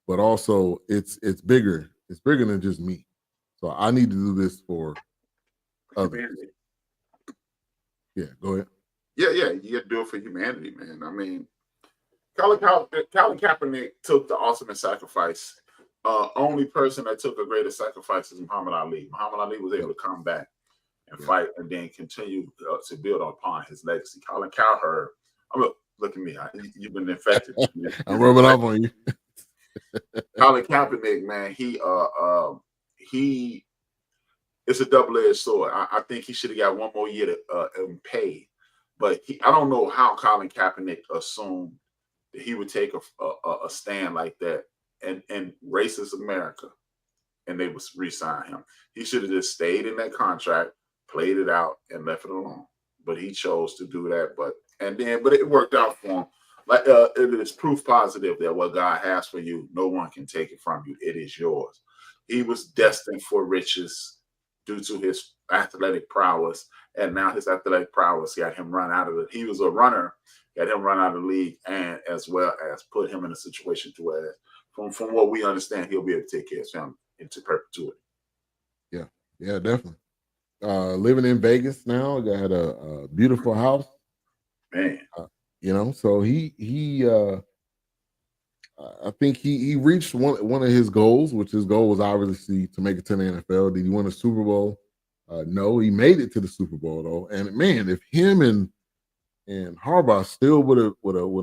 but also it's bigger. It's bigger than just me. So I need to do this for others. Yeah, go ahead. Yeah, you got to do it for humanity, man. I mean, Colin Kaepernick took the ultimate sacrifice. Only person that took a greater sacrifice is Muhammad Ali. Muhammad Ali was able to come back and fight and then continue to build upon his legacy. Colin Cowherd, look at me. You've been infected. I'm rubbing off on you. Colin Kaepernick, man, he it's a double-edged sword. I think he should have got one more year to pay. But I don't know how Colin Kaepernick assumed that he would take a stand like that in racist America, and they would re-sign him. He should have just stayed in that contract, played it out, and left it alone. But he chose to do that. But it worked out for him. Like it is proof positive that what God has for you, no one can take it from you. It is yours. He was destined for riches due to his athletic prowess, and now his athletic prowess got him run out of it. He was a runner, got him run out of the league, and as well as put him in a situation to where, from what we understand, he'll be able to take care of his family into perpetuity. Yeah, definitely. Living in Vegas now, got a beautiful house. Man, so he I think he reached one of his goals, which his goal was obviously to make it to the NFL. Did he win a Super Bowl? No, he made it to the Super Bowl though. And man, if him and Harbaugh still would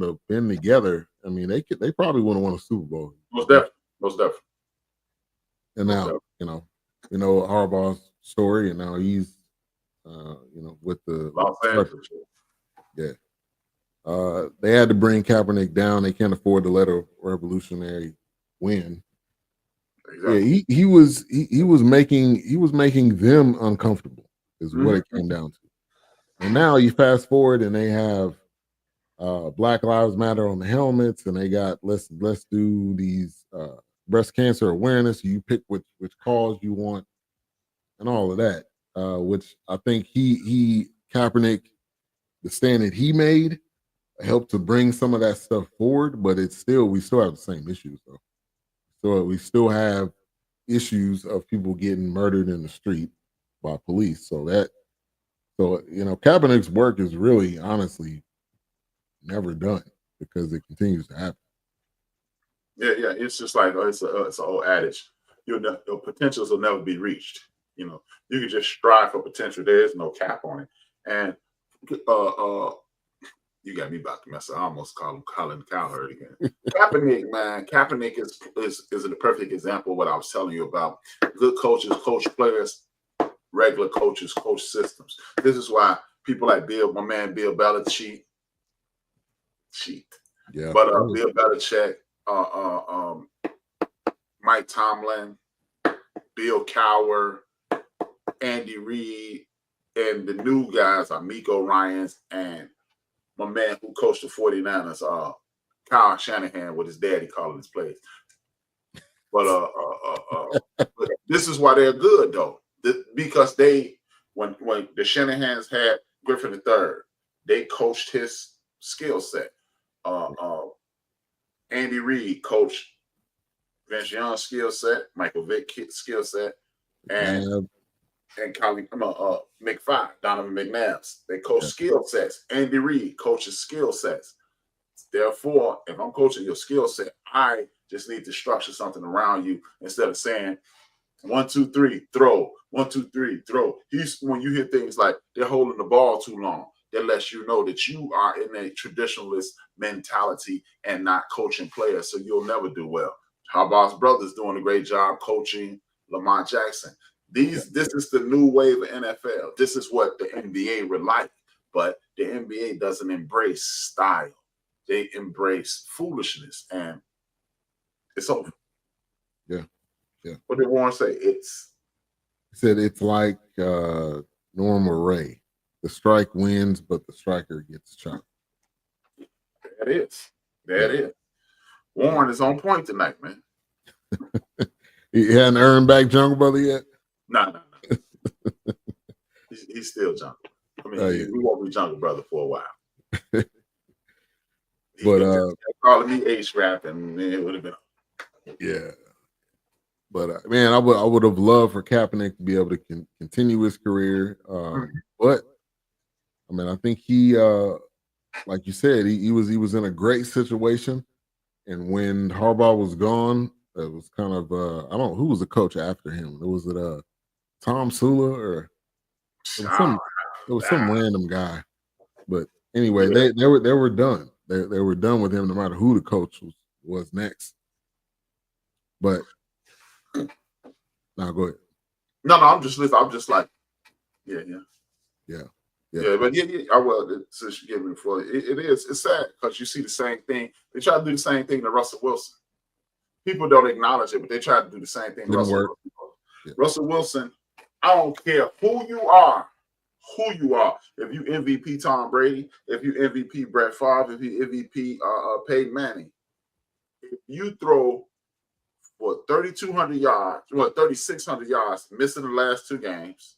have been together, I mean, they probably would have won a Super Bowl. Most definitely. And now, Harbaugh's story, and now he's with the Los Angeles. Yeah. They had to bring Kaepernick down. They can't afford to let a revolutionary win. Exactly. Yeah, he was making them uncomfortable, is what it came down to. And now you fast forward, and they have Black Lives Matter on the helmets, and they got let's do these breast cancer awareness. You pick which cause you want, and all of that. Which I think he Kaepernick, the stand that he made helped to bring some of that stuff forward, but we still have the same issues though. So we still have issues of people getting murdered in the street by police. So Kaepernick's work is really honestly never done because it continues to happen. Yeah. It's just like it's an old adage. Your potentials will never be reached. You can just strive for potential. There is no cap on it. And you got me about to mess up. I almost call him Colin Cowherd again. Kaepernick, man. Kaepernick is a perfect example of what I was telling you about. Good coaches, coach players, regular coaches, coach systems. This is why people like my man Bill Belichick, yeah. But Bill Belichick, Mike Tomlin, Bill Cowher, Andy Reid, and the new guys are Miko Ryans and my man who coached the 49ers, Kyle Shanahan, with his daddy calling his plays. But this is why they're good though, because when the Shanahans had Griffin III, they coached his skill set. Andy Reid coached Vince Young's skill set, Michael Vick skill set, and Colin McFly, Donovan McNabb's. They coach skill sets. Andy Reid coaches skill sets. Therefore, if I'm coaching your skill set, I just need to structure something around you instead of saying 1, 2, 3, throw. 1, 2, 3, throw. When you hear things like they're holding the ball too long, that lets you know that you are in a traditionalist mentality and not coaching players, so you'll never do well. Harbaugh's brother's doing a great job coaching Lamar Jackson. This is the new wave of NFL. This is what the NBA would like, but the NBA doesn't embrace style. They embrace foolishness, and it's over. Yeah. What did Warren say? He said it's like Norma Ray. The strike wins, but the striker gets chopped. That is. Warren is on point tonight, man. He hadn't earned back Jungle Brother yet? No. He's still Jungle. I mean, we won't be Jungle Brother for a while. But calling me Ace Rap, and it would have been. Yeah. But man, I would have loved for Kaepernick to be able to continue his career. But I mean, I think he, like you said, he was in a great situation, and when Harbaugh was gone, it was kind of I don't know who was the coach after him. Was it Tom Sula or it was some random guy? But anyway, they were done. They were done with him, no matter who the coach was next. But now go ahead. No, I'm just listening. I'm just like, yeah. But I will. Since you gave me before, it's sad because you see the same thing. They try to do the same thing to Russell Wilson. People don't acknowledge it, but they try to do the same thing. Russell Wilson. I don't care who you are. If you MVP Tom Brady, if you MVP Brett Favre, if you MVP Peyton Manning, if you throw for 3,200 yards, 3,600 yards, missing the last 2 games,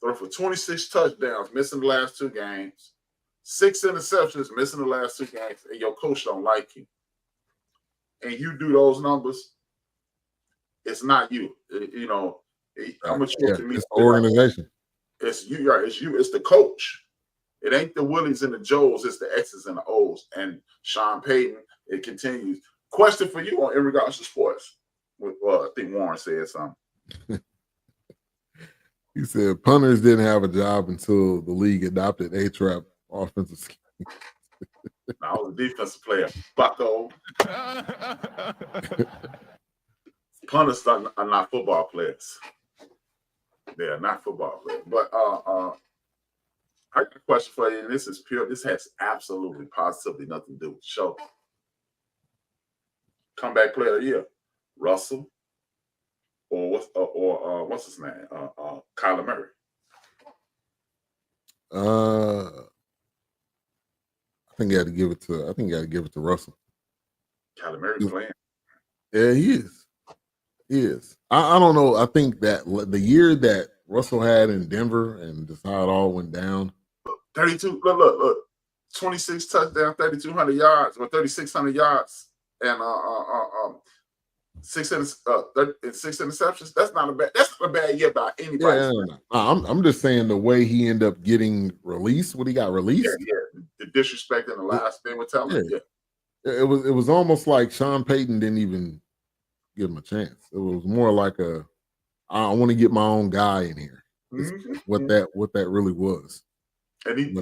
throw for 26 touchdowns, missing the last 2 games, 6 interceptions, missing the last 2 games, and your coach don't like you, and you do those numbers, it's not you. I'm sure to me, it's the organization. It's you. It's the coach. It ain't the Willies and the Joes. It's the X's and the O's. And Sean Payton, it continues. Question for you in regards to sports. Well, I think Warren said something. He said punters didn't have a job until the league adopted A-Trap offensive scheme. I was a defensive player. Bucko. Punters are not football players. They are not football players. But I got a question for you, and this is pure. This has absolutely, positively nothing to do with the show. Comeback player of the year, Russell, or what's his name? Kyler Murray. I think you got to give it to Russell. Kyler Murray playing. Yeah, he is. He is. I don't know. I think that the year that Russell had in Denver and just how it all went down. 32. Look. 26 touchdowns, 3,200 yards, or 3,600 yards, and six interceptions. That's not a bad year by anybody's. Yeah, no. I'm just saying the way he ended up getting released, when he got released. Yeah. The disrespect in the last thing we're telling. Yeah. It was almost like Sean Payton didn't even give him a chance. It was more like I want to get my own guy in here. What that really was. And he,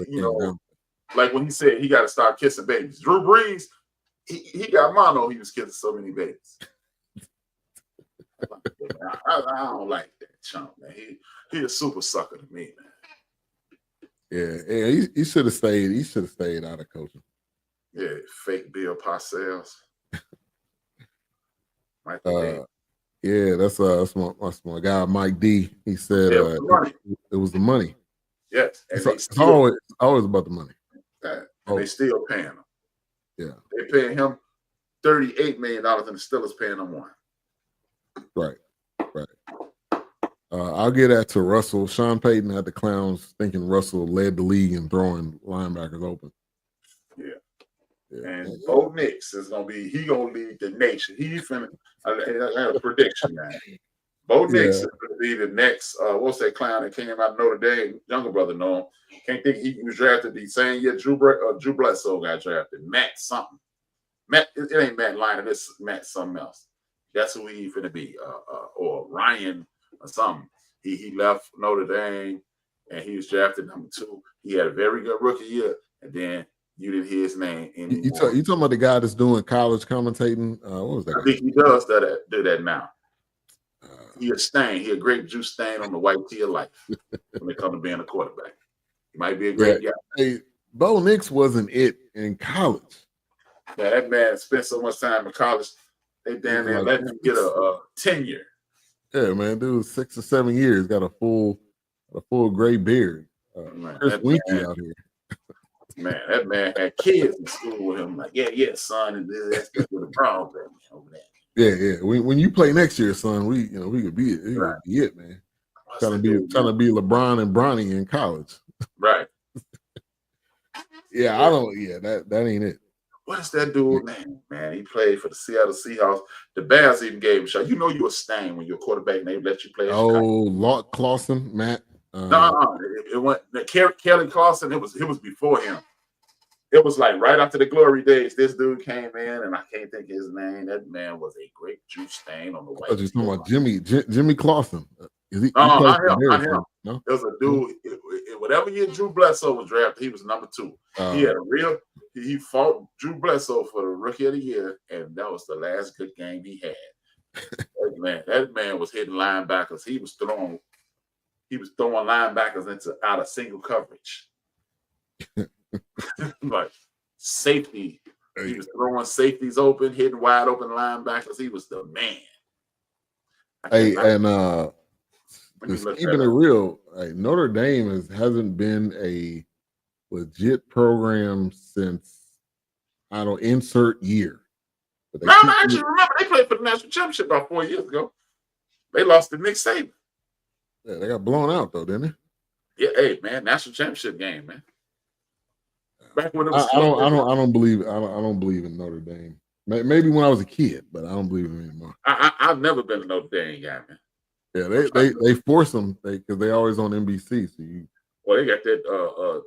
like when he said he got to start kissing babies. Drew Brees, he got mono. He was kissing so many babies. I don't like that chump, man. He a super sucker to me, man. Yeah, he should have stayed. He should have stayed out of coaching. Yeah, fake Bill Parcells. Yeah, that's my guy Mike D. He said it was the money. Yes, and it's always about the money. And they still paying him. Yeah, they paying him $38 million, and the Steelers paying him $1. Right. I'll get that to Russell. Sean Payton had the clowns thinking Russell led the league in throwing linebackers open. Yeah. And Bo Nix is gonna lead the nation. I had a prediction, man. Bo Nix is gonna be the next. What's that clown that came out of Notre Dame? Younger brother, know him. Can't think he was drafted the same year. Drew Bledsoe got drafted. Matt something. Matt, it ain't Matt Lyon. It's Matt something else. That's who he finna be. Or Ryan or something. He left Notre Dame and he was drafted number 2. He had a very good rookie year, and then you didn't hear his name anymore. You talking about the guy that's doing college commentating? What was that? I think he does do that now. He a stain. He a grape juice stain on the white tee of life when it comes to being a quarterback. He might be a great guy. Hey, Bo Nix wasn't it in college. Yeah, that man spent so much time in college. They damn near let him get a tenure. Yeah, man, dude, 6 or 7 years, got a full gray beard. Chris Winky out here. Man, that man had kids in school with him. Like, yeah, son, and that's with the Browns over there. Yeah. When you play next year, son, we could be it. Could be it, man. Trying to be LeBron and Bronny in college. Right. Yeah, I don't. Yeah, that ain't it. What is that dude name, man? He played for the Seattle Seahawks. The Bears even gave him a shot. You know you're a stain when you're a quarterback and they let you play. Locke Clausen, Matt. No, it went Kelly Clausen. It was before him. It was like right after the glory days. This dude came in, and I can't think of his name. That man was a great juice stain on the white. I was just talking about Jimmy Clausen. Not him. No? There was a dude. Whatever year Drew Bledsoe was drafted, he was number 2. He had he fought Drew Bledsoe for the rookie of the year, and that was the last good game he had. that man was hitting linebackers. He was throwing linebackers out of single coverage. Like safety. He was throwing safeties open, hitting wide open linebackers. He was the man. Keeping it real, Notre Dame hasn't been a legit program since insert year. But I actually remember they played for the national championship about 4 years ago. They lost to Nick Saban. Yeah, they got blown out though, didn't they? Yeah, hey man, national championship game, man. Back when it was I don't believe in Notre Dame. Maybe when I was a kid, but I don't believe in it anymore. I've never been a Notre Dame guy, man. Yeah, they force them because they always on NBC. So they got that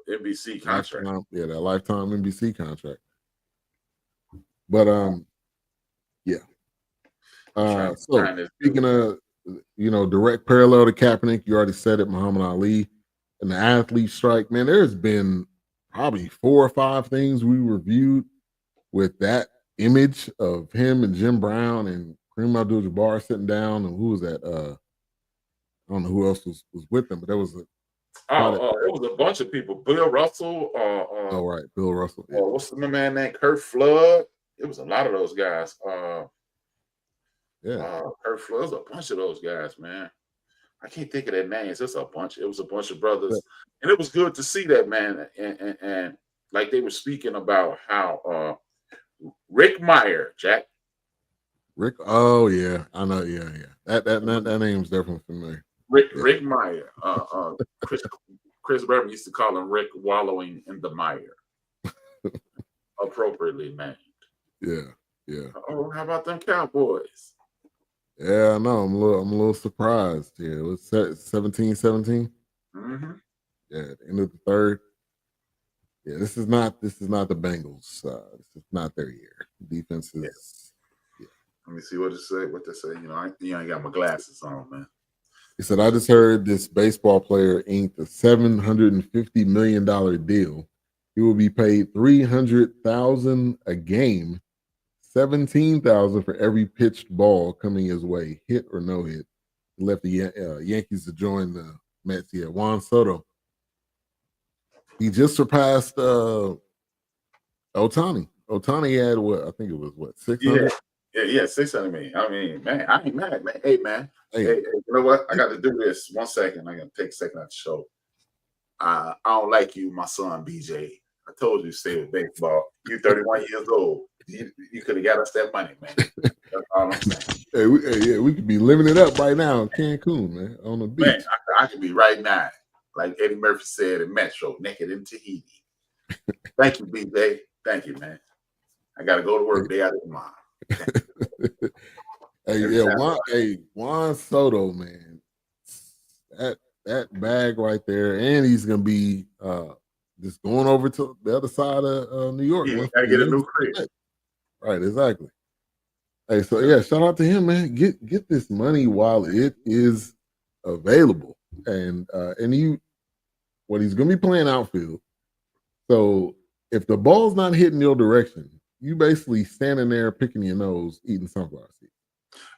NBC contract. That lifetime NBC contract. But so speaking of direct parallel to Kaepernick, you already said it, Muhammad Ali and the athlete strike. Man, there's been probably 4 or 5 things we reviewed with that image of him and Jim Brown and Kareem Abdul-Jabbar sitting down, and who was that? I don't know who else was with them, but there was it was a bunch of people. Bill Russell. Right, Bill Russell. Yeah. What's the man named Kurt Flood? It was a lot of those guys. Kurt Flood. It was a bunch of those guys, man. I can't think of their names. It's a bunch. It was a bunch of brothers, and it was good to see that, man. And like they were speaking about how Rick Meyer, Jack, Rick. Oh yeah, I know. Yeah. That name's definitely familiar. Rick Meyer. Chris Berman used to call him Rick wallowing in the mire. Appropriately named. Yeah. Oh, how about them Cowboys? Yeah, I know. I'm a little surprised. Yeah, it was 17-17. Mm-hmm. Yeah, at the end of the third. Yeah, this is not the Bengals. This is not their year. Defense is. Yeah. Let me see what they say. You ain't got my glasses on, man. He said, "I just heard this baseball player inked a $750 million deal. He will be paid $300,000 a game, $17,000 for every pitched ball coming his way, hit or no hit. He left the Yankees to join the Mets. Yeah, Juan Soto. He just surpassed Otani. Otani had what? I think it was what, 600? Yeah, 600 million. I mean, man, I ain't mad, man. Hey, man. Hey, you know what? I got to do this. 1 second. I got to take a second out the show. I don't like you, my son, BJ. I told you to stay with baseball. You 31 years old. You could have got us that money, man. That's all I'm saying. We could be living it up right now in Cancun, man, on the beach. Man, I could be right now, like Eddie Murphy said in Metro, naked in Tahiti. Thank you, BJ. Thank you, man. I got to go to work day out of tomorrow. Juan Soto, man. That bag right there, and he's gonna be just going over to the other side of New York. Yeah, gotta get a new crib. Right, exactly. Hey, so yeah, shout out to him, man. Get this money while it is available, and he's gonna be playing outfield. So if the ball's not hitting your direction, you basically standing there picking your nose, eating sunflower seeds.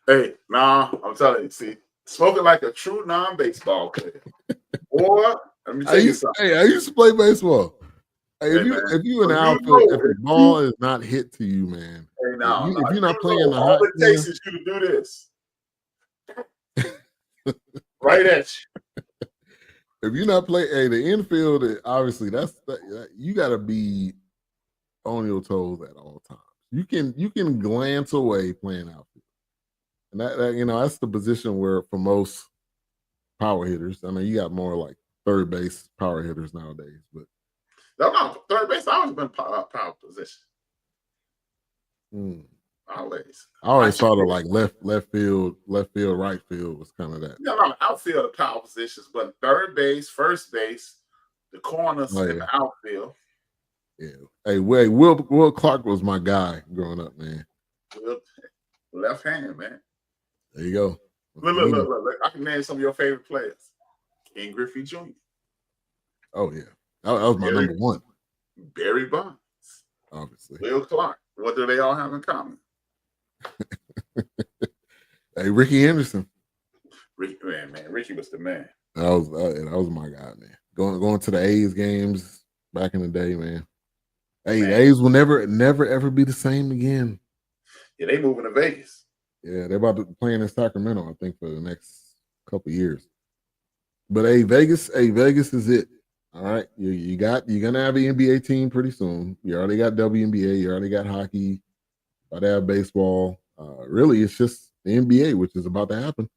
Hey, I'm telling you, see, smoking like a true non-baseball player. Boy, let me tell you something. Hey, I used to play baseball. Hey, if you in the outfield, if the ball is not hit to you, man. Hey, if you're not playing the hot, all it takes is you to do this. Right at you. If you're not playing, the infield, obviously you got to be on your toes at all times. You can glance away playing outfield, and that that's the position where for most power hitters. I mean, you got more like third base power hitters nowadays, but no, third base always been power position. Always. I always thought of like left field, right field was kind of that. No, outfield are power positions, but third base, first base, the corners in the outfield. Yeah. Hey, Will Clark was my guy growing up, man. Left hand, man. There you go. Look. I can name some of your favorite players. Ken Griffey Jr. Oh, yeah. That was my number one. Barry Bonds. Obviously. Will Clark. What do they all have in common? Hey, Ricky Henderson. Ricky was the man. That was my guy, man. Going to the A's games back in the day, man. Hey, the A's will never ever be the same again. Yeah, they moving to Vegas. Yeah, they're about to be playing in Sacramento, I think, for the next couple of years. But Vegas is it. All right, you're gonna have an NBA team pretty soon. You already got WNBA, you already got hockey, about to have baseball. Really, it's just the NBA, which is about to happen.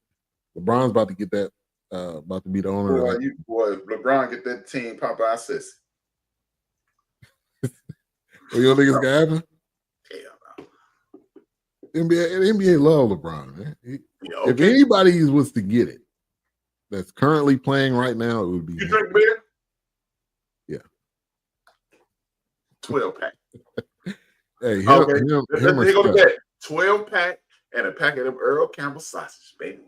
LeBron's about to get that. About to be the owner. LeBron get that team Popeye Sissy. Well, you don't think it's gonna happen? Hell no. NBA love LeBron, man. If anybody was to get it, that's currently playing right now, it would be. You drink beer? Yeah. 12-pack. Hey, him go to bed. 12-pack and a packet of Earl Campbell sausage, baby.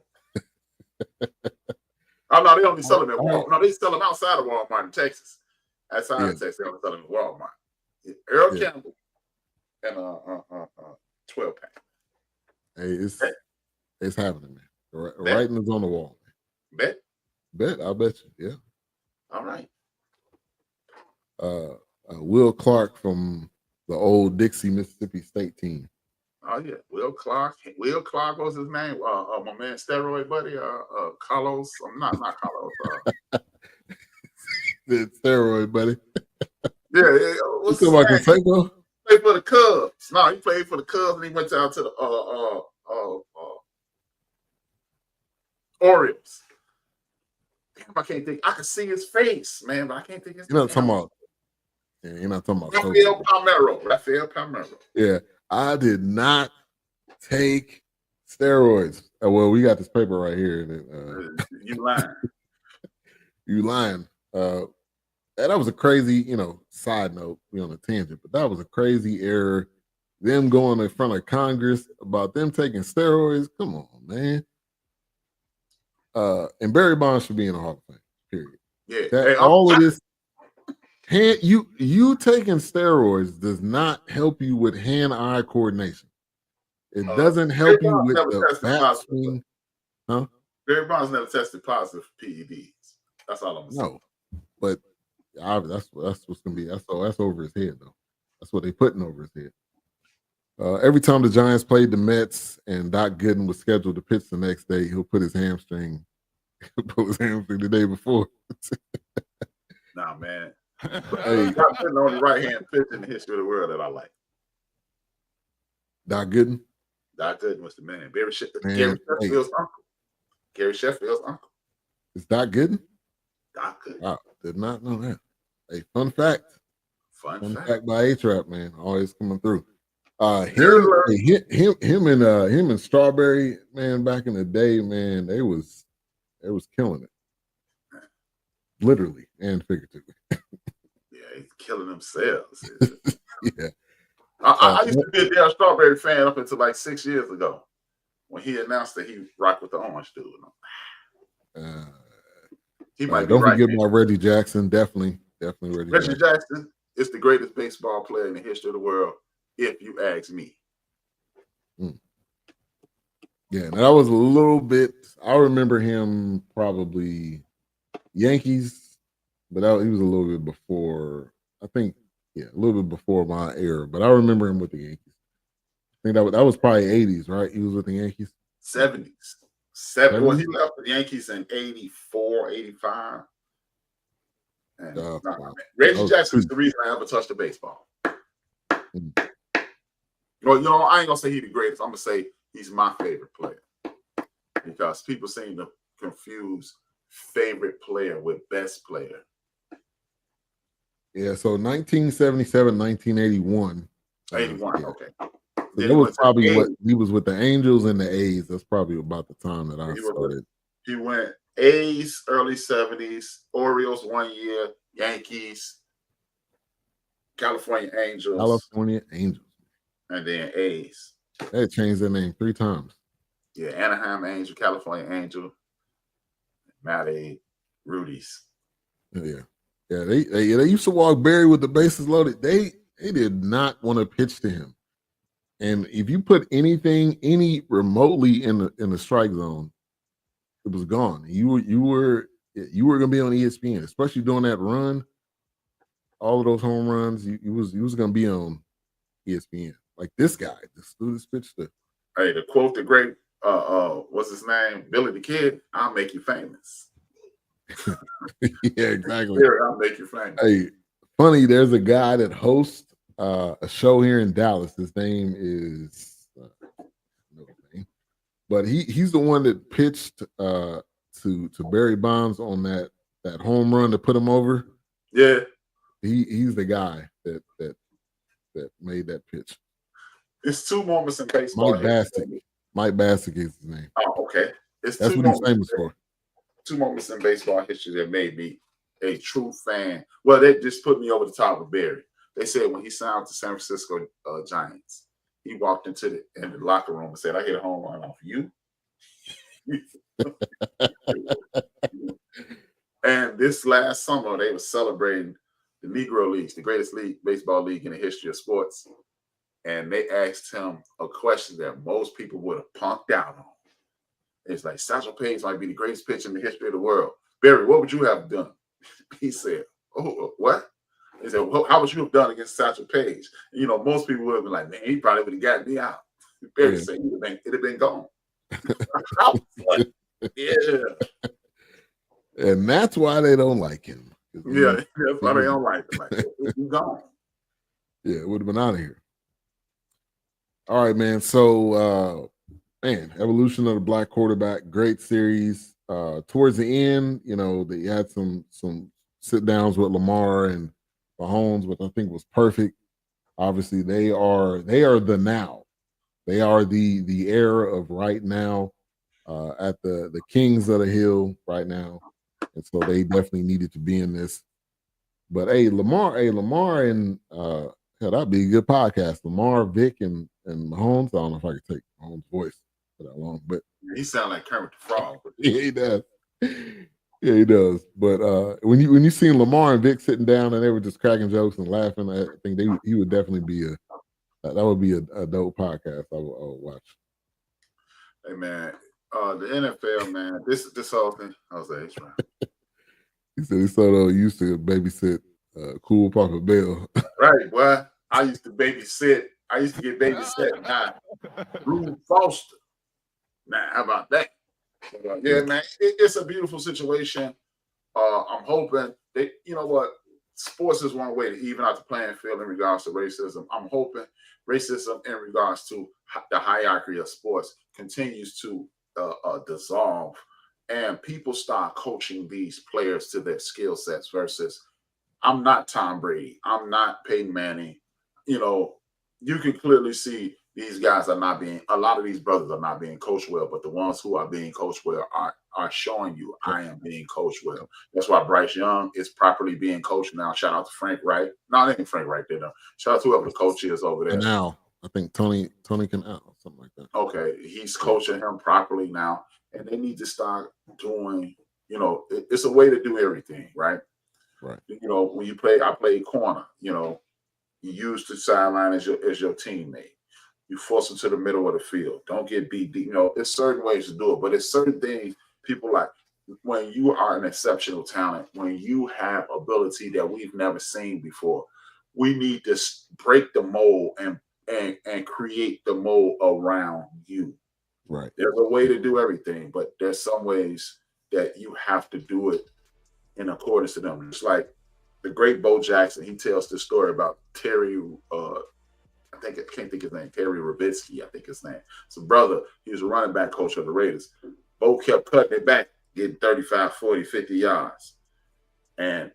Oh no, they only sell them at Walmart. No, they sell them outside of Walmart in Texas. Outside of Texas, they only sell them at Walmart. Earl Campbell and 12-pack. Hey, it's happening, man. Writing is on the wall. Man. Bet, I'll bet you. Yeah. All right. Will Clark from the old Dixie, Mississippi State team. Oh yeah, Will Clark. Will Clark was his name. My man, steroid buddy. Carlos. Not Carlos. The steroid buddy. Yeah. What's about Canseco? Played for the Cubs. No, he played for the Cubs, and he went down to the can't think. I can see his face, man, but I can't think his You're name. not talking about. Yeah, you're not talking about Rafael Palmeiro. Yeah, I did not take steroids. Well, we got this paper right here. That, You lying. You lying. And that was a crazy, side note, we on a tangent, but that was a crazy error. Them going in front of Congress about them taking steroids. Come on, man. And Barry Bonds should be in the Hall of Fame, period. Yeah. All of this, you taking steroids does not help you with hand-eye coordination. It doesn't help you with the bat swing. Huh? Barry Bonds never tested positive for PEDs. That's all I'm saying. No, but that's what's gonna be. That's over his head though. That's what they putting over his head. Every time the Giants played the Mets and Doc Gooden was scheduled to pitch the next day, he'll put his hamstring the day before. Nah, man. Hey, Doc Gooden, the only right-hand pitcher in the history of the world that I like. Doc Gooden? Doc Gooden was the man. Gary Sheffield's uncle. Gary Sheffield's uncle. Is Doc Gooden? Doc Gooden. Wow, did not know that. Hey, fun fact. Fun fact by A-Trap, man. Always coming through. Him and Strawberry, man, back in the day, man, they was killing it. Literally and figuratively. Yeah, he's killing themselves. Yeah. I used to be a Dale Strawberry fan up until like 6 years ago when he announced that he rocked with the orange dude. He might be don't right. Forget about Reggie Jackson. Definitely Reggie Jackson is the greatest baseball player in the history of the world, if you ask me. Yeah, that was a little bit. I remember him probably Yankees, but he was a little bit before. I think, a little bit before my era. But I remember him with the Yankees. I think that was probably 80s, right? He was with the Yankees. 70s. Well, he left the Yankees in 84, 85. And Reggie Jackson is the reason I ever touched a baseball. Well, I ain't gonna say he's the greatest. I'm gonna say he's my favorite player because people seem to confuse favorite player with best player. Yeah, so 1977, 1981. 81, okay. That was probably what he was with the Angels and the A's. That's probably about the time that I started. He went A's early 70s, Orioles 1 year, Yankees, California Angels. And then A's. They changed their name 3 times. Yeah, Anaheim Angel, California Angel, Matty, Rudy's. Yeah. Yeah, they used to walk Barry with the bases loaded. They did not want to pitch to him. And if you put any remotely in the strike zone, it was gone. You were gonna be on ESPN, especially during that run. All of those home runs, you was gonna be on ESPN. Like this guy, just threw this pitch to. Hey, to quote the great, what's his name, Billy the Kid? I'll make you famous. Yeah, exactly. I'll make you famous. Hey, funny. There's a guy that hosts a show here in Dallas. His name is but he's the one that pitched to Barry Bonds on that home run to put him over. Yeah, he's the guy that made that pitch. It's 2 moments in baseball. Mike Bassick is his name. Oh, okay. That's what he's famous for. 2 moments in baseball history that made me a true fan. Well, they just put me over the top of Barry. They said when he signed to San Francisco Giants, he walked into the locker room and said, "I hit a home run off you." And this last summer, they were celebrating the Negro Leagues, the greatest baseball league in the history of sports. And they asked him a question that most people would have punked out on. It's like, Satchel Paige might be the greatest pitcher in the history of the world. Barry, what would you have done? He said, "Oh, what?" He said, "Well, how would you have done against Satchel Paige?" Most people would have been like, "Man, he probably would have got me out." Barry said, "It'd have been gone." Like, yeah. And that's why they don't like him. Yeah, that's why they don't like him. Like, he's gone. Yeah, it would have been out of here. All right, man. So, evolution of the black quarterback, great series. towards the end, they had some sit downs with Lamar and Mahomes, which I think was perfect. Obviously, they are the now. They are the era of right now, at the kings of the hill right now, and so they definitely needed to be in this. But Lamar, and hell, that'd be a good podcast. Lamar, Vick, and Mahomes. I don't know if I could take Mahomes' voice for that long, but he sounds like Kermit the Frog. yeah, he does. Yeah, he does. But when you seen Lamar and Vic sitting down and they were just cracking jokes and laughing, I think he would definitely be that would be a dope podcast I would watch. Hey man, the NFL, man, this whole thing, I was like, right. He said he saw used to babysit Cool Papa Bell. Right, boy. I used to babysit. I used to get babysat by Rube Foster. Now, how about that? Yeah, man, it's a beautiful situation. I'm hoping that, you know what, sports is one way to even out the playing field in regards to racism. I'm hoping racism in regards to the hierarchy of sports continues to dissolve, and people start coaching these players to their skill sets versus, I'm not Tom Brady, I'm not Peyton Manning. You can clearly see these guys are not being, a lot of these brothers are not being coached well, but the ones who are being coached well are showing you, I am being coached well. That's why Bryce Young is properly being coached now. Shout out to Frank Wright. No, I think Frank Wright did. Shout out to whoever the coach is over there. And now I think Tony can out something like that. Okay, he's coaching him properly now, and they need to start doing. It's a way to do everything, right? Right. When you play, I played corner. You use the sideline as your teammate. You force them to the middle of the field. Don't get beat deep. There's certain ways to do it, but it's certain things people like. When you are an exceptional talent, when you have ability that we've never seen before, we need to break the mold and create the mold around you. Right. There's a way to do everything, but there's some ways that you have to do it in accordance to them. Just like the great Bo Jackson, he tells the story about Terry. I can't think his name. Terry Robisky, I think his name. So, brother, he was a running back coach of the Raiders. Bo kept cutting it back, getting 35, 40, 50 yards. And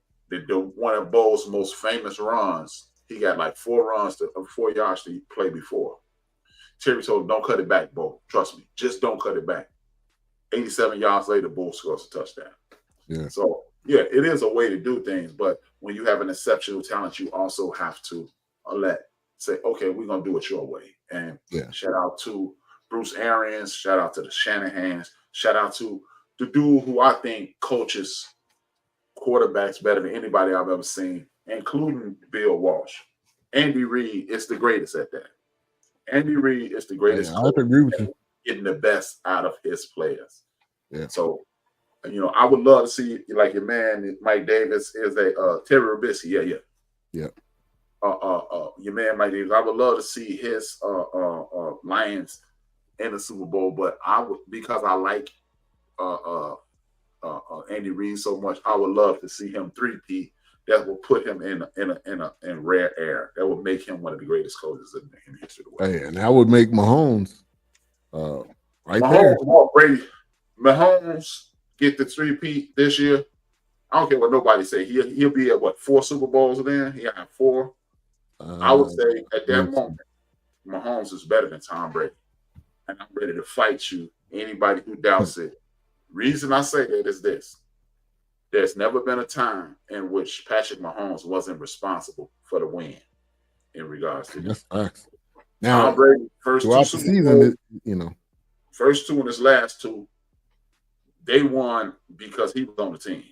one of Bo's most famous runs, he got like 4 yards to play before. Terry told him, don't cut it back, Bo. Trust me. Just don't cut it back. 87 yards later, Bo scores a touchdown. Yeah. So, yeah, it is a way to do things. But when you have an exceptional talent, you also have to say, okay, we're going to do it your way. And shout out to Bruce Arians. Shout out to the Shanahans. Shout out to the dude who I think coaches quarterbacks better than anybody I've ever seen, including Bill Walsh. Andy Reid is the greatest at that. Andy Reid is the greatest coach, I agree with you. Getting the best out of his players. Yeah. So, I would love to see, like, your man Mike Davis is a Terry Robisky. Yeah. Your man Mike Davis. I would love to see his Lions in the Super Bowl, but because I like Andy Reid so much, I would love to see him three-peat. That will put him in rare air. That would make him one of the greatest coaches in history of the world. Hey, and that would make Mahomes there. Mahomes get the three-peat this year. I don't care what nobody say. He'll be at 4 Super Bowls then? He'll have 4. I would say at that moment, Mahomes is better than Tom Brady. And I'm ready to fight you, anybody who doubts it. Reason I say that is this. There's never been a time in which Patrick Mahomes wasn't responsible for the win in regards to this. Facts. Now, Tom Brady, first 2 Super Bowls, first 2 and his last 2, they won because he was on the team.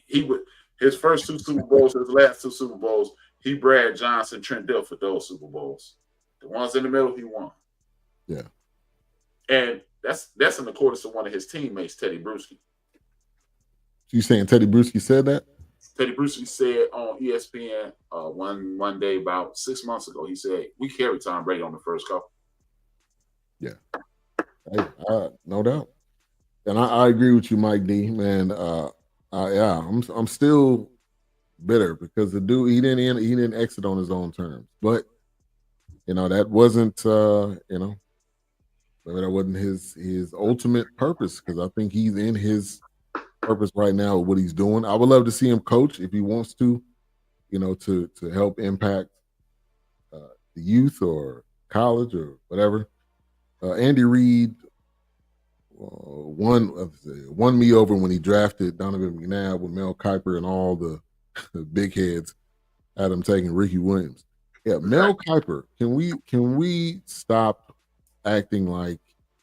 His first 2 Super Bowls, his last 2 Super Bowls, he Brad Johnson, Trent Dilfer those Super Bowls. The ones in the middle, he won. Yeah. And that's in accordance to one of his teammates, Teddy Bruschi. You saying Teddy Bruschi said that? Teddy Bruschi said on ESPN one day about 6 months ago, he said, we carried Tom Brady on the first couple. Yeah. Hey, no doubt. And I agree with you, Mike D. Man, I'm still bitter because the dude he didn't exit on his own terms. But that wasn't that wasn't his ultimate purpose, because I think he's in his purpose right now with what he's doing. I would love to see him coach if he wants to, to help impact the youth or college or whatever. Andy Reid won me over when he drafted Donovan McNabb with Mel Kiper and all the big heads had him taking Ricky Williams. Yeah, Mel Kiper. Can we stop acting like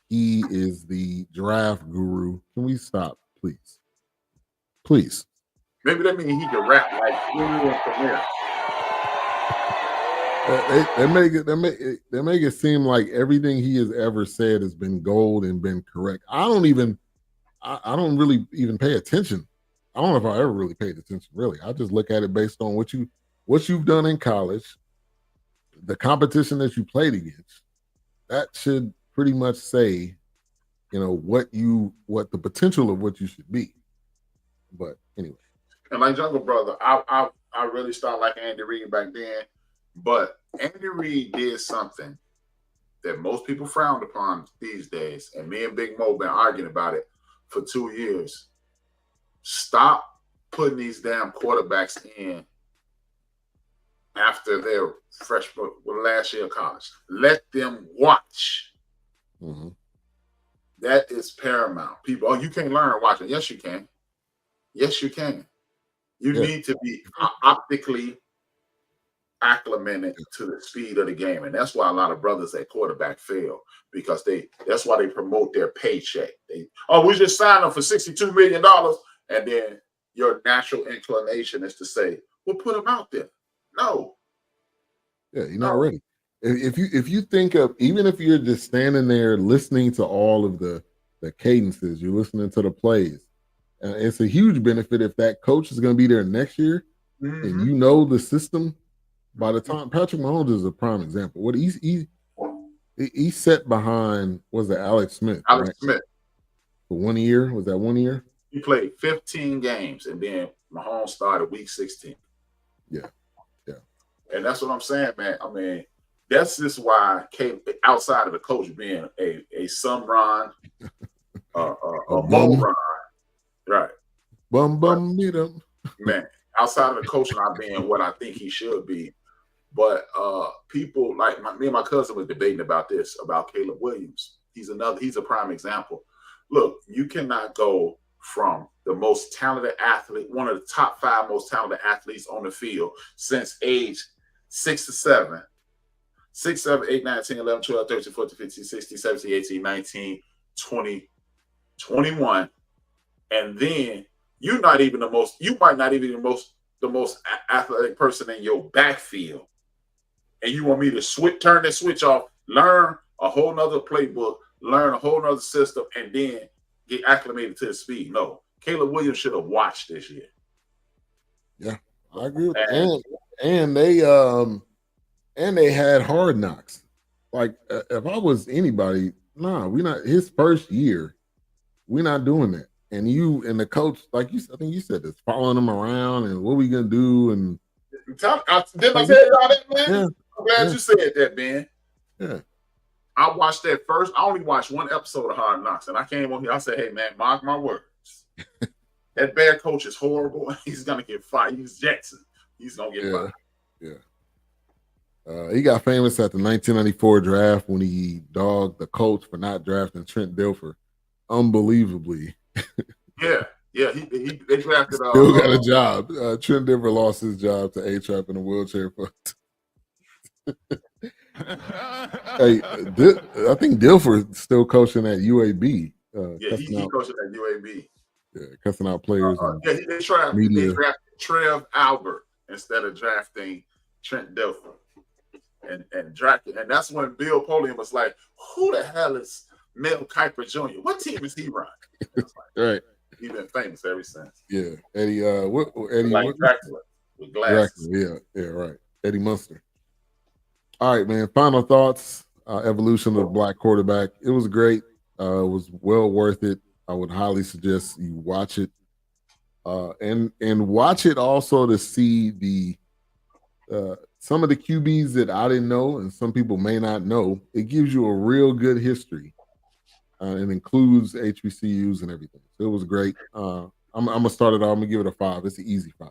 he is the draft guru? Can we stop, please? Please. Maybe that means he can rap like Premier. They make it seem like everything he has ever said has been gold and been correct. I don't really even pay attention. I don't know if I ever really paid attention. Really, I just look at it based on what you've done in college, the competition that you played against. That should pretty much say, what the potential of what you should be. But anyway, and like Jungle Brother, I really started like Andy Reid back then. But Andy Reid did something that most people frowned upon these days, and me and Big Mo been arguing about it for 2 years. Stop putting these damn quarterbacks in after their freshman last year of college. Let them watch. Mm-hmm. That is paramount. People, you can't learn watching. Yes, you can. Yes, you can. You need to be optically acclimated to the speed of the game, and that's why a lot of brothers at quarterback fail, because that's why they promote their paycheck. We just signed them for $62 million, and then your natural inclination is to say, well, put them out there. No. Yeah, you're not ready. If you think of, even if you're just standing there listening to all of the cadences, you're listening to the plays, it's a huge benefit if that coach is going to be there next year, and you know the system. By the time Patrick Mahomes is a prime example, what he set behind was it Alex Smith? Alex Smith for 1 year. Was that 1 year? He played 15 games, and then Mahomes started week 16. Yeah. And that's what I'm saying, man. I mean, that's just why outside of the coach being a Sumron, a Moron, right? Bum meet him, man. Outside of the coach not being what I think he should be. But people like me and my cousin was debating about Caleb Williams. He's a prime example. Look, you cannot go from the most talented athlete, one of the top 5 most talented athletes on the field since age 6 to 7, 6, 7, 8, 9, 10, 11, 12, 13, 14, 15, 16, 17, 18, 19, 20, 21. And then you might not even be the most athletic person in your backfield. And you want me to turn that switch off, learn a whole nother playbook, learn a whole nother system, and then get acclimated to the speed. No, Caleb Williams should have watched this year. Yeah, I agree with that. And they had hard knocks. Like if I was anybody, we're not his first year. We're not doing that. And you and the coach, like I think you said this, following him around and what we gonna do. And didn't I tell you all that, man? Yeah. I'm glad you said that, man. Yeah. I watched that first. I only watched one episode of Hard Knocks, and I came on here. I said, "Hey, man, mark my words. That bad coach is horrible. He's gonna get fired. He's Jackson. He's gonna get fired." Yeah. He got famous at the 1994 draft when he dogged the coach for not drafting Trent Dilfer, unbelievably. Yeah. They drafted. Still got a job. Trent Dilfer lost his job to A-Trap in a wheelchair. Hey, I think Dilfer's still coaching at UAB. He's coaching at UAB. Yeah, cussing out players. They drafted Trev Albert instead of drafting Trent Dilfer. And that's when Bill Polian was like, "Who the hell is Mel Kiper Jr.? What team is he running?" Right. He's been famous ever since. Yeah, Eddie. Eddie Dracula with glasses. Dracula, yeah, right. Eddie Munster. All right, man. Final thoughts. Evolution of the black quarterback. It was great. It was well worth it. I would highly suggest you watch it, and watch it also to see the some of the QBs that I didn't know and some people may not know. It gives you a real good history. It includes HBCUs and everything. So it was great. I'm I'm gonna start it off. I'm gonna give it a 5. It's an easy 5.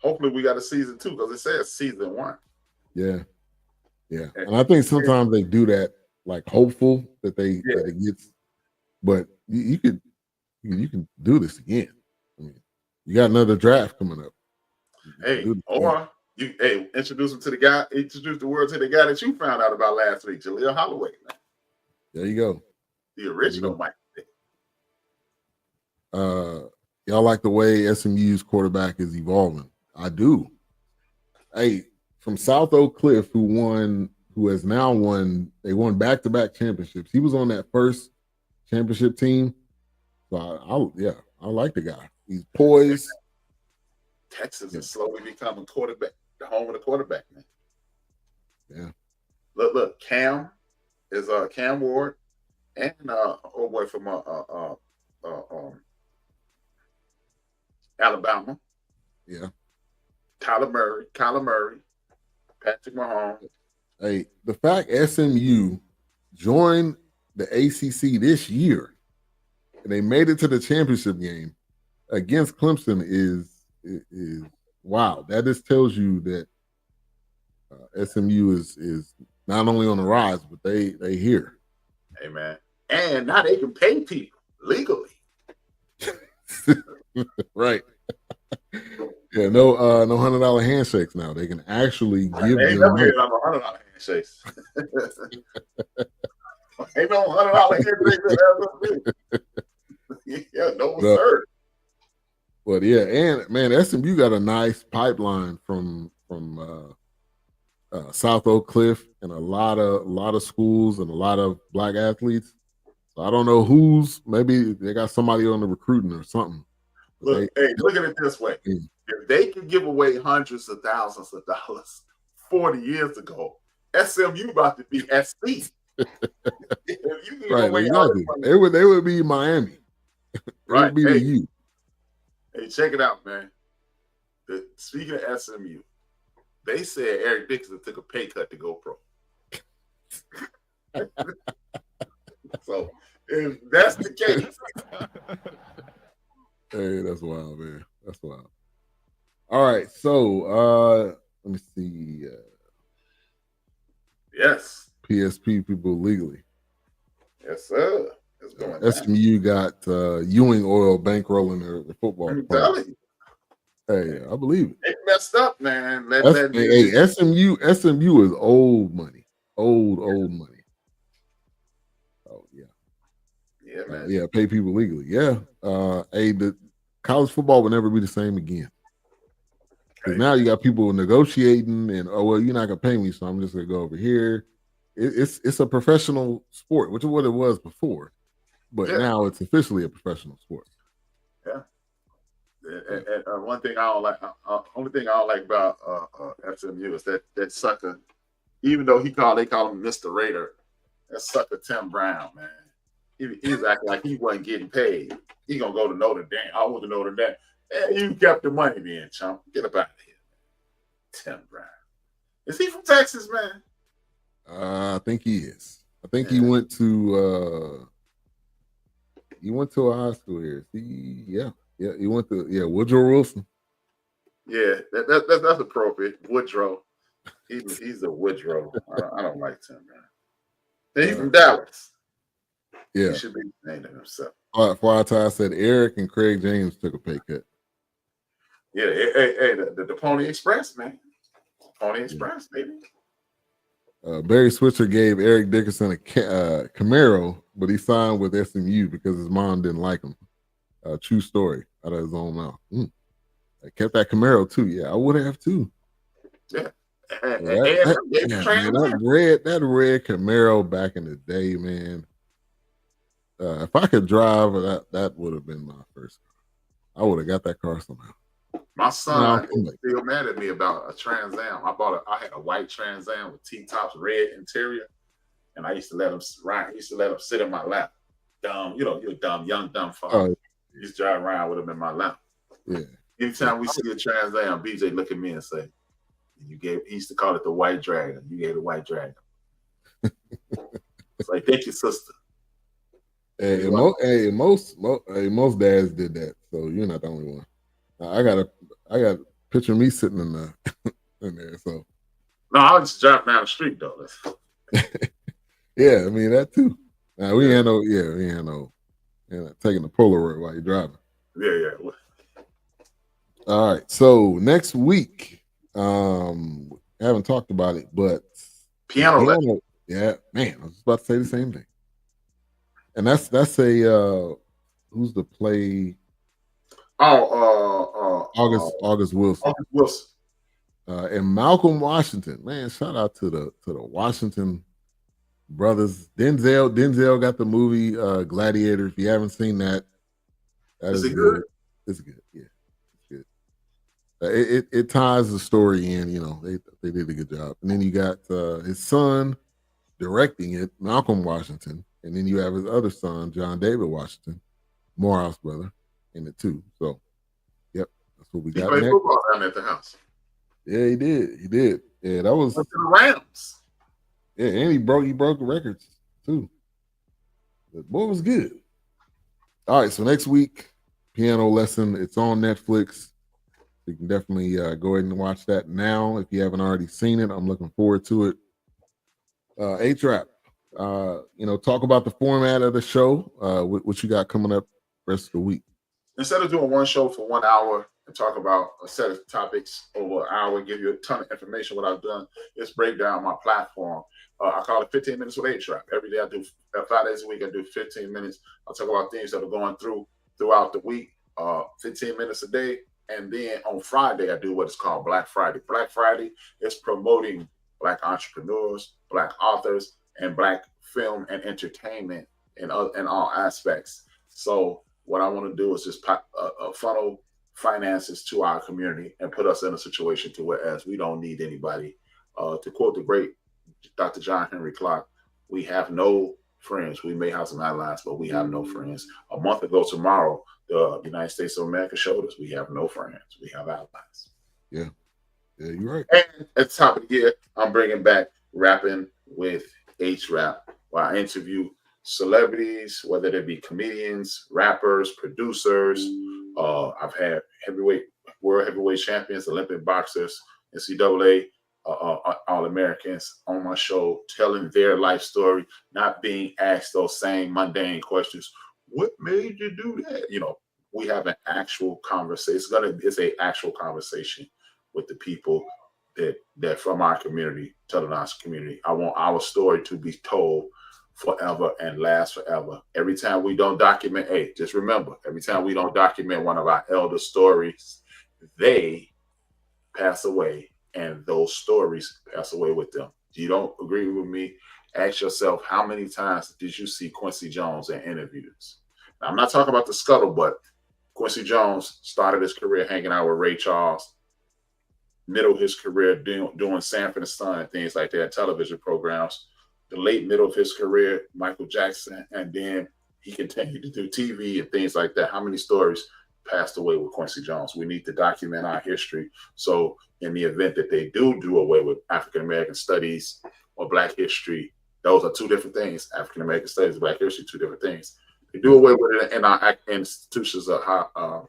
Hopefully, we got a season 2 because it says season 1. Yeah, and I think sometimes they do that, like hopeful that it gets, but you can do this again. I mean, you got another draft coming up. Or you introduce him to the guy. Introduce the world to the guy that you found out about last week, Jaleel Holloway. Man. There you go. The original Michael Vick. Y'all like the way SMU's quarterback is evolving? I do. Hey, from South Oak Cliff, who has now won, they won back-to-back championships. He was on that first championship team. So I like the guy. He's poised. Texas is slowly becoming quarterback, the home of the quarterback, man. Yeah. Look, Cam is Cam Ward and old boy from Alabama. Yeah. Kyler Murray, Patrick Mahomes. Hey, the fact SMU joined the ACC this year and they made it to the championship game against Clemson is wow. That just tells you that SMU is not only on the rise, but they here. Hey man, and now they can pay people legally. Right. Yeah, no $100 handshakes now. They can actually give them money. $100 handshakes. Ain't no $100 handshakes. Yeah, no sir. But yeah, and man, SMU got a nice pipeline from South Oak Cliff and a lot of schools and a lot of black athletes. So I don't know maybe they got somebody on the recruiting or something. Look, look at it this way. If they could give away hundreds of thousands of dollars 40 years ago, SMU about to be SC. Right, exactly. They would be Miami. Right. Would be the U. Hey, check it out, man. Speaking of SMU, they said Eric Dixon took a pay cut to go pro. So if that's the case. Hey, that's wild, man. That's wild. All right, so let me see. Yes. PSP people legally. Yes, sir. SMU got Ewing Oil bankrolling their football. I'm telling you. Hey, I believe it. It messed up, man. SMU is old money. Old money. Oh yeah. Yeah, man. Yeah, pay people legally. Yeah. The college football will never be the same again. Because now you got people negotiating and you're not gonna pay me, so I'm just gonna go over here. It's a professional sport, which is what it was before, but now it's officially a professional sport. Yeah. And one thing I don't like, only thing I don't like about SMU is that sucker. Even though they call him Mr. Raider, that sucker Tim Brown, man. He's acting like he wasn't getting paid. He gonna go to Notre Dame. I went to Notre Dame. And you kept the money then, chump. Get up out of here. Tim Brown. Is he from Texas, man? I think he is. I think he went to a high school here. He went to Woodrow Wilson. Yeah, that's appropriate. Woodrow. He's a Woodrow. I don't like Tim Brown. He's from Dallas. Yeah. He should be naming himself. I said Eric and Craig James took a pay cut. Yeah, the Pony Express, man. Pony Express, baby. Barry Switzer gave Eric Dickerson a Camaro, but he signed with SMU because his mom didn't like him. True story out of his own mouth. I kept that Camaro too. Yeah, I would have too. Yeah. That red Camaro back in the day, man. If I could drive, that would have been my first car. I would have got that car somehow. My son is still mad at me about a Trans Am. I had a white Trans Am with T-tops, red interior, and I used to let him ride. I used to let him sit in my lap. Dumb, you're a young father. You just drive around with him in my lap. Yeah. Anytime we see a Trans Am, BJ look at me and say, he used to call it the White Dragon. You gave the White Dragon. It's like, thank you, sister. Most dads did that, so you're not the only one. I got a picture of me sitting in there. So no, I was just driving down the street though. yeah, I mean that too. We ain't no taking the Polaroid while you're driving. Yeah. All right, so next week, haven't talked about it, but piano. Yeah, man, I was about to say the same thing. And that's a who's the play? August Wilson. August Wilson. And Malcolm Washington, man, shout out to the Washington brothers. Denzel got the movie Gladiator. If you haven't seen that, is it good? It's good. Yeah, it's good. It ties the story in. They did a good job. And then you got his son directing it, Malcolm Washington, and then you have his other son, John David Washington, Morehouse brother, in it too. So, yep, that's what we got. He played football down at the house. Yeah, he did. Yeah, that was the Rams. Yeah, and he broke records too. The boy was good. All right, so next week, piano lesson. It's on Netflix. You can definitely go ahead and watch that now if you haven't already seen it. I'm looking forward to it. A-Trap, talk about the format of the show. What you got coming up rest of the week? Instead of doing one show for 1 hour and talk about a set of topics over an hour, give you a ton of information, what I've done is break down my platform. I call it 15 minutes with A-Trap. Every day I do 5 days a week. I do 15 minutes. I'll talk about things that are going throughout the week, 15 minutes a day. And then on Friday, I do what is called Black Friday. Black Friday is promoting Black entrepreneurs, Black authors, and Black film and entertainment in all aspects. So what I want to do is just funnel finances to our community and put us in a situation to whereas we don't need anybody. To quote the great Dr. John Henry Clark, we have no friends. We may have some allies, but we have no friends. A month ago tomorrow, the United States of America showed us we have no friends. We have allies. Yeah, you're right. And at the top of the year, I'm bringing back rapping with A-Trap, where I interview celebrities, whether they be comedians, rappers, producers. I've had world heavyweight champions, Olympic boxers, NCAA, All-Americans on my show, telling their life story, not being asked those same mundane questions. What made you do that? We have an actual conversation. It's an actual conversation with the people that from our community, telling our community. I want our story to be told forever and last forever. Every time we don't document, just remember, every time we don't document one of our elder stories, they pass away and those stories pass away with them. You don't agree with me? Ask yourself, how many times did you see Quincy Jones in interviews? Now, I'm not talking about the scuttlebutt. Quincy Jones started his career hanging out with Ray Charles, middle of his career doing Sanford and Son and things like that, television programs. The late middle of his career, Michael Jackson, and then he continued to do TV and things like that. How many stories passed away with Quincy Jones? We need to document our history. So in the event that they do away with African-American studies or Black history, those are two different things. African-American studies, Black history, two different things. They do away with it in our institutions of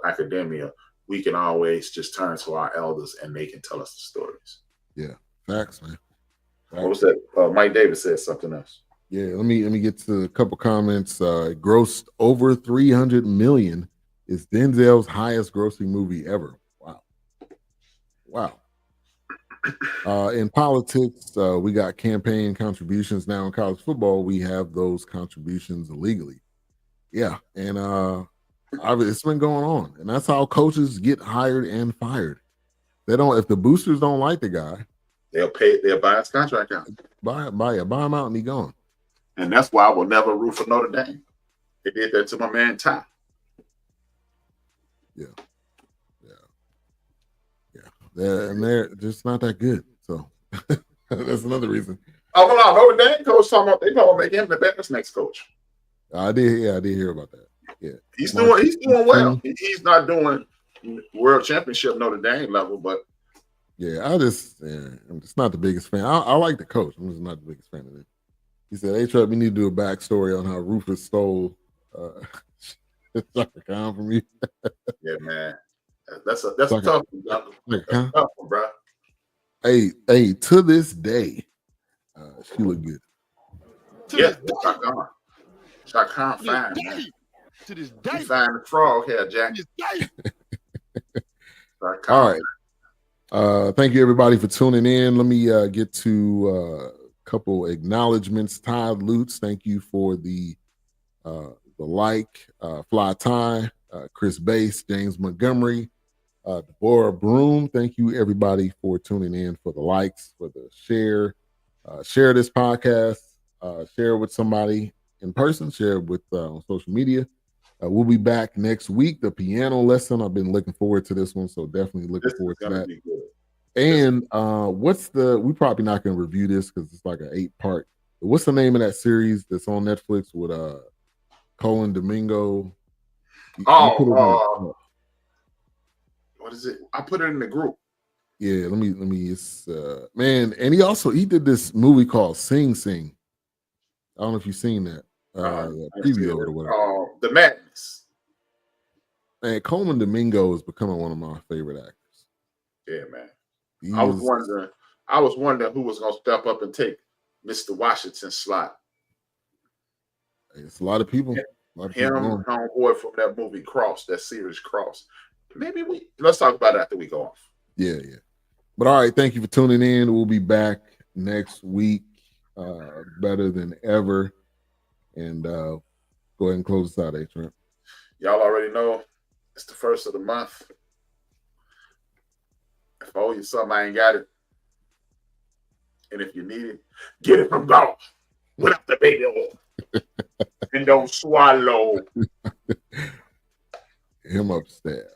academia. We can always just turn to our elders and they can tell us the stories. Yeah, facts, man. What was that? Mike Davis said something else. Yeah, let me get to a couple comments. Grossed over $300 million. Is Denzel's highest grossing movie ever. Wow. In politics, we got campaign contributions now. In college football, we have those contributions illegally. Yeah, and it's been going on, and that's how coaches get hired and fired. They don't. If the boosters don't like the guy, they'll buy his contract out. Buy him out, and he gone. And that's why I will never root for Notre Dame. They did that to my man Ty. Yeah, and they're just not that good. So that's another reason. Oh, hold on, Notre Dame coach talking about they gonna make him the best next coach. I did hear about that. Yeah, he's doing well. He's not doing world championship Notre Dame level, but I'm just not the biggest fan. I like the coach. I'm just not the biggest fan of it. He said, "Hey, Trap, we need to do a backstory on how Rufus stole Shaka Khan from you." Yeah, man. That's a tough one, brother. That's a tough one, bro. Hey, to this day, she look good. Yeah, Shaka Khan fine, man. To this day. He fine the frog hair, Jack. All right. Thank you, everybody, for tuning in. Let me get to a couple acknowledgments. Todd Lutz, thank you for the like. Fly Ty, Chris Bass, James Montgomery, Deborah Broom. Thank you, everybody, for tuning in, for the likes, for the share. Share this podcast. Share it with somebody in person. Share it with on social media. We'll be back next week. The piano lesson. I've been looking forward to this one, so definitely looking forward to that. Be good. And we're probably not going to review this because it's like an 8-part. What's the name of that series that's on Netflix with Colin Domingo? What is it? I put it in the group. Yeah, let me. It's man, and he did this movie called Sing Sing. I don't know if you've seen that. Preview or whatever. The Madness. And Coleman Domingo is becoming one of my favorite actors. Yeah, man. I was wondering who was gonna step up and take Mr. Washington's slot. It's a lot of people. Homeboy from that movie Cross, that series Cross. Maybe let's talk about it after we go off. Yeah. But all right, thank you for tuning in. We'll be back next week, better than ever. And go ahead and close us out, Trent. Y'all already know it's the first of the month. If I owe you something, I ain't got it. And if you need it, get it from God without the baby oil. And don't swallow him upstairs.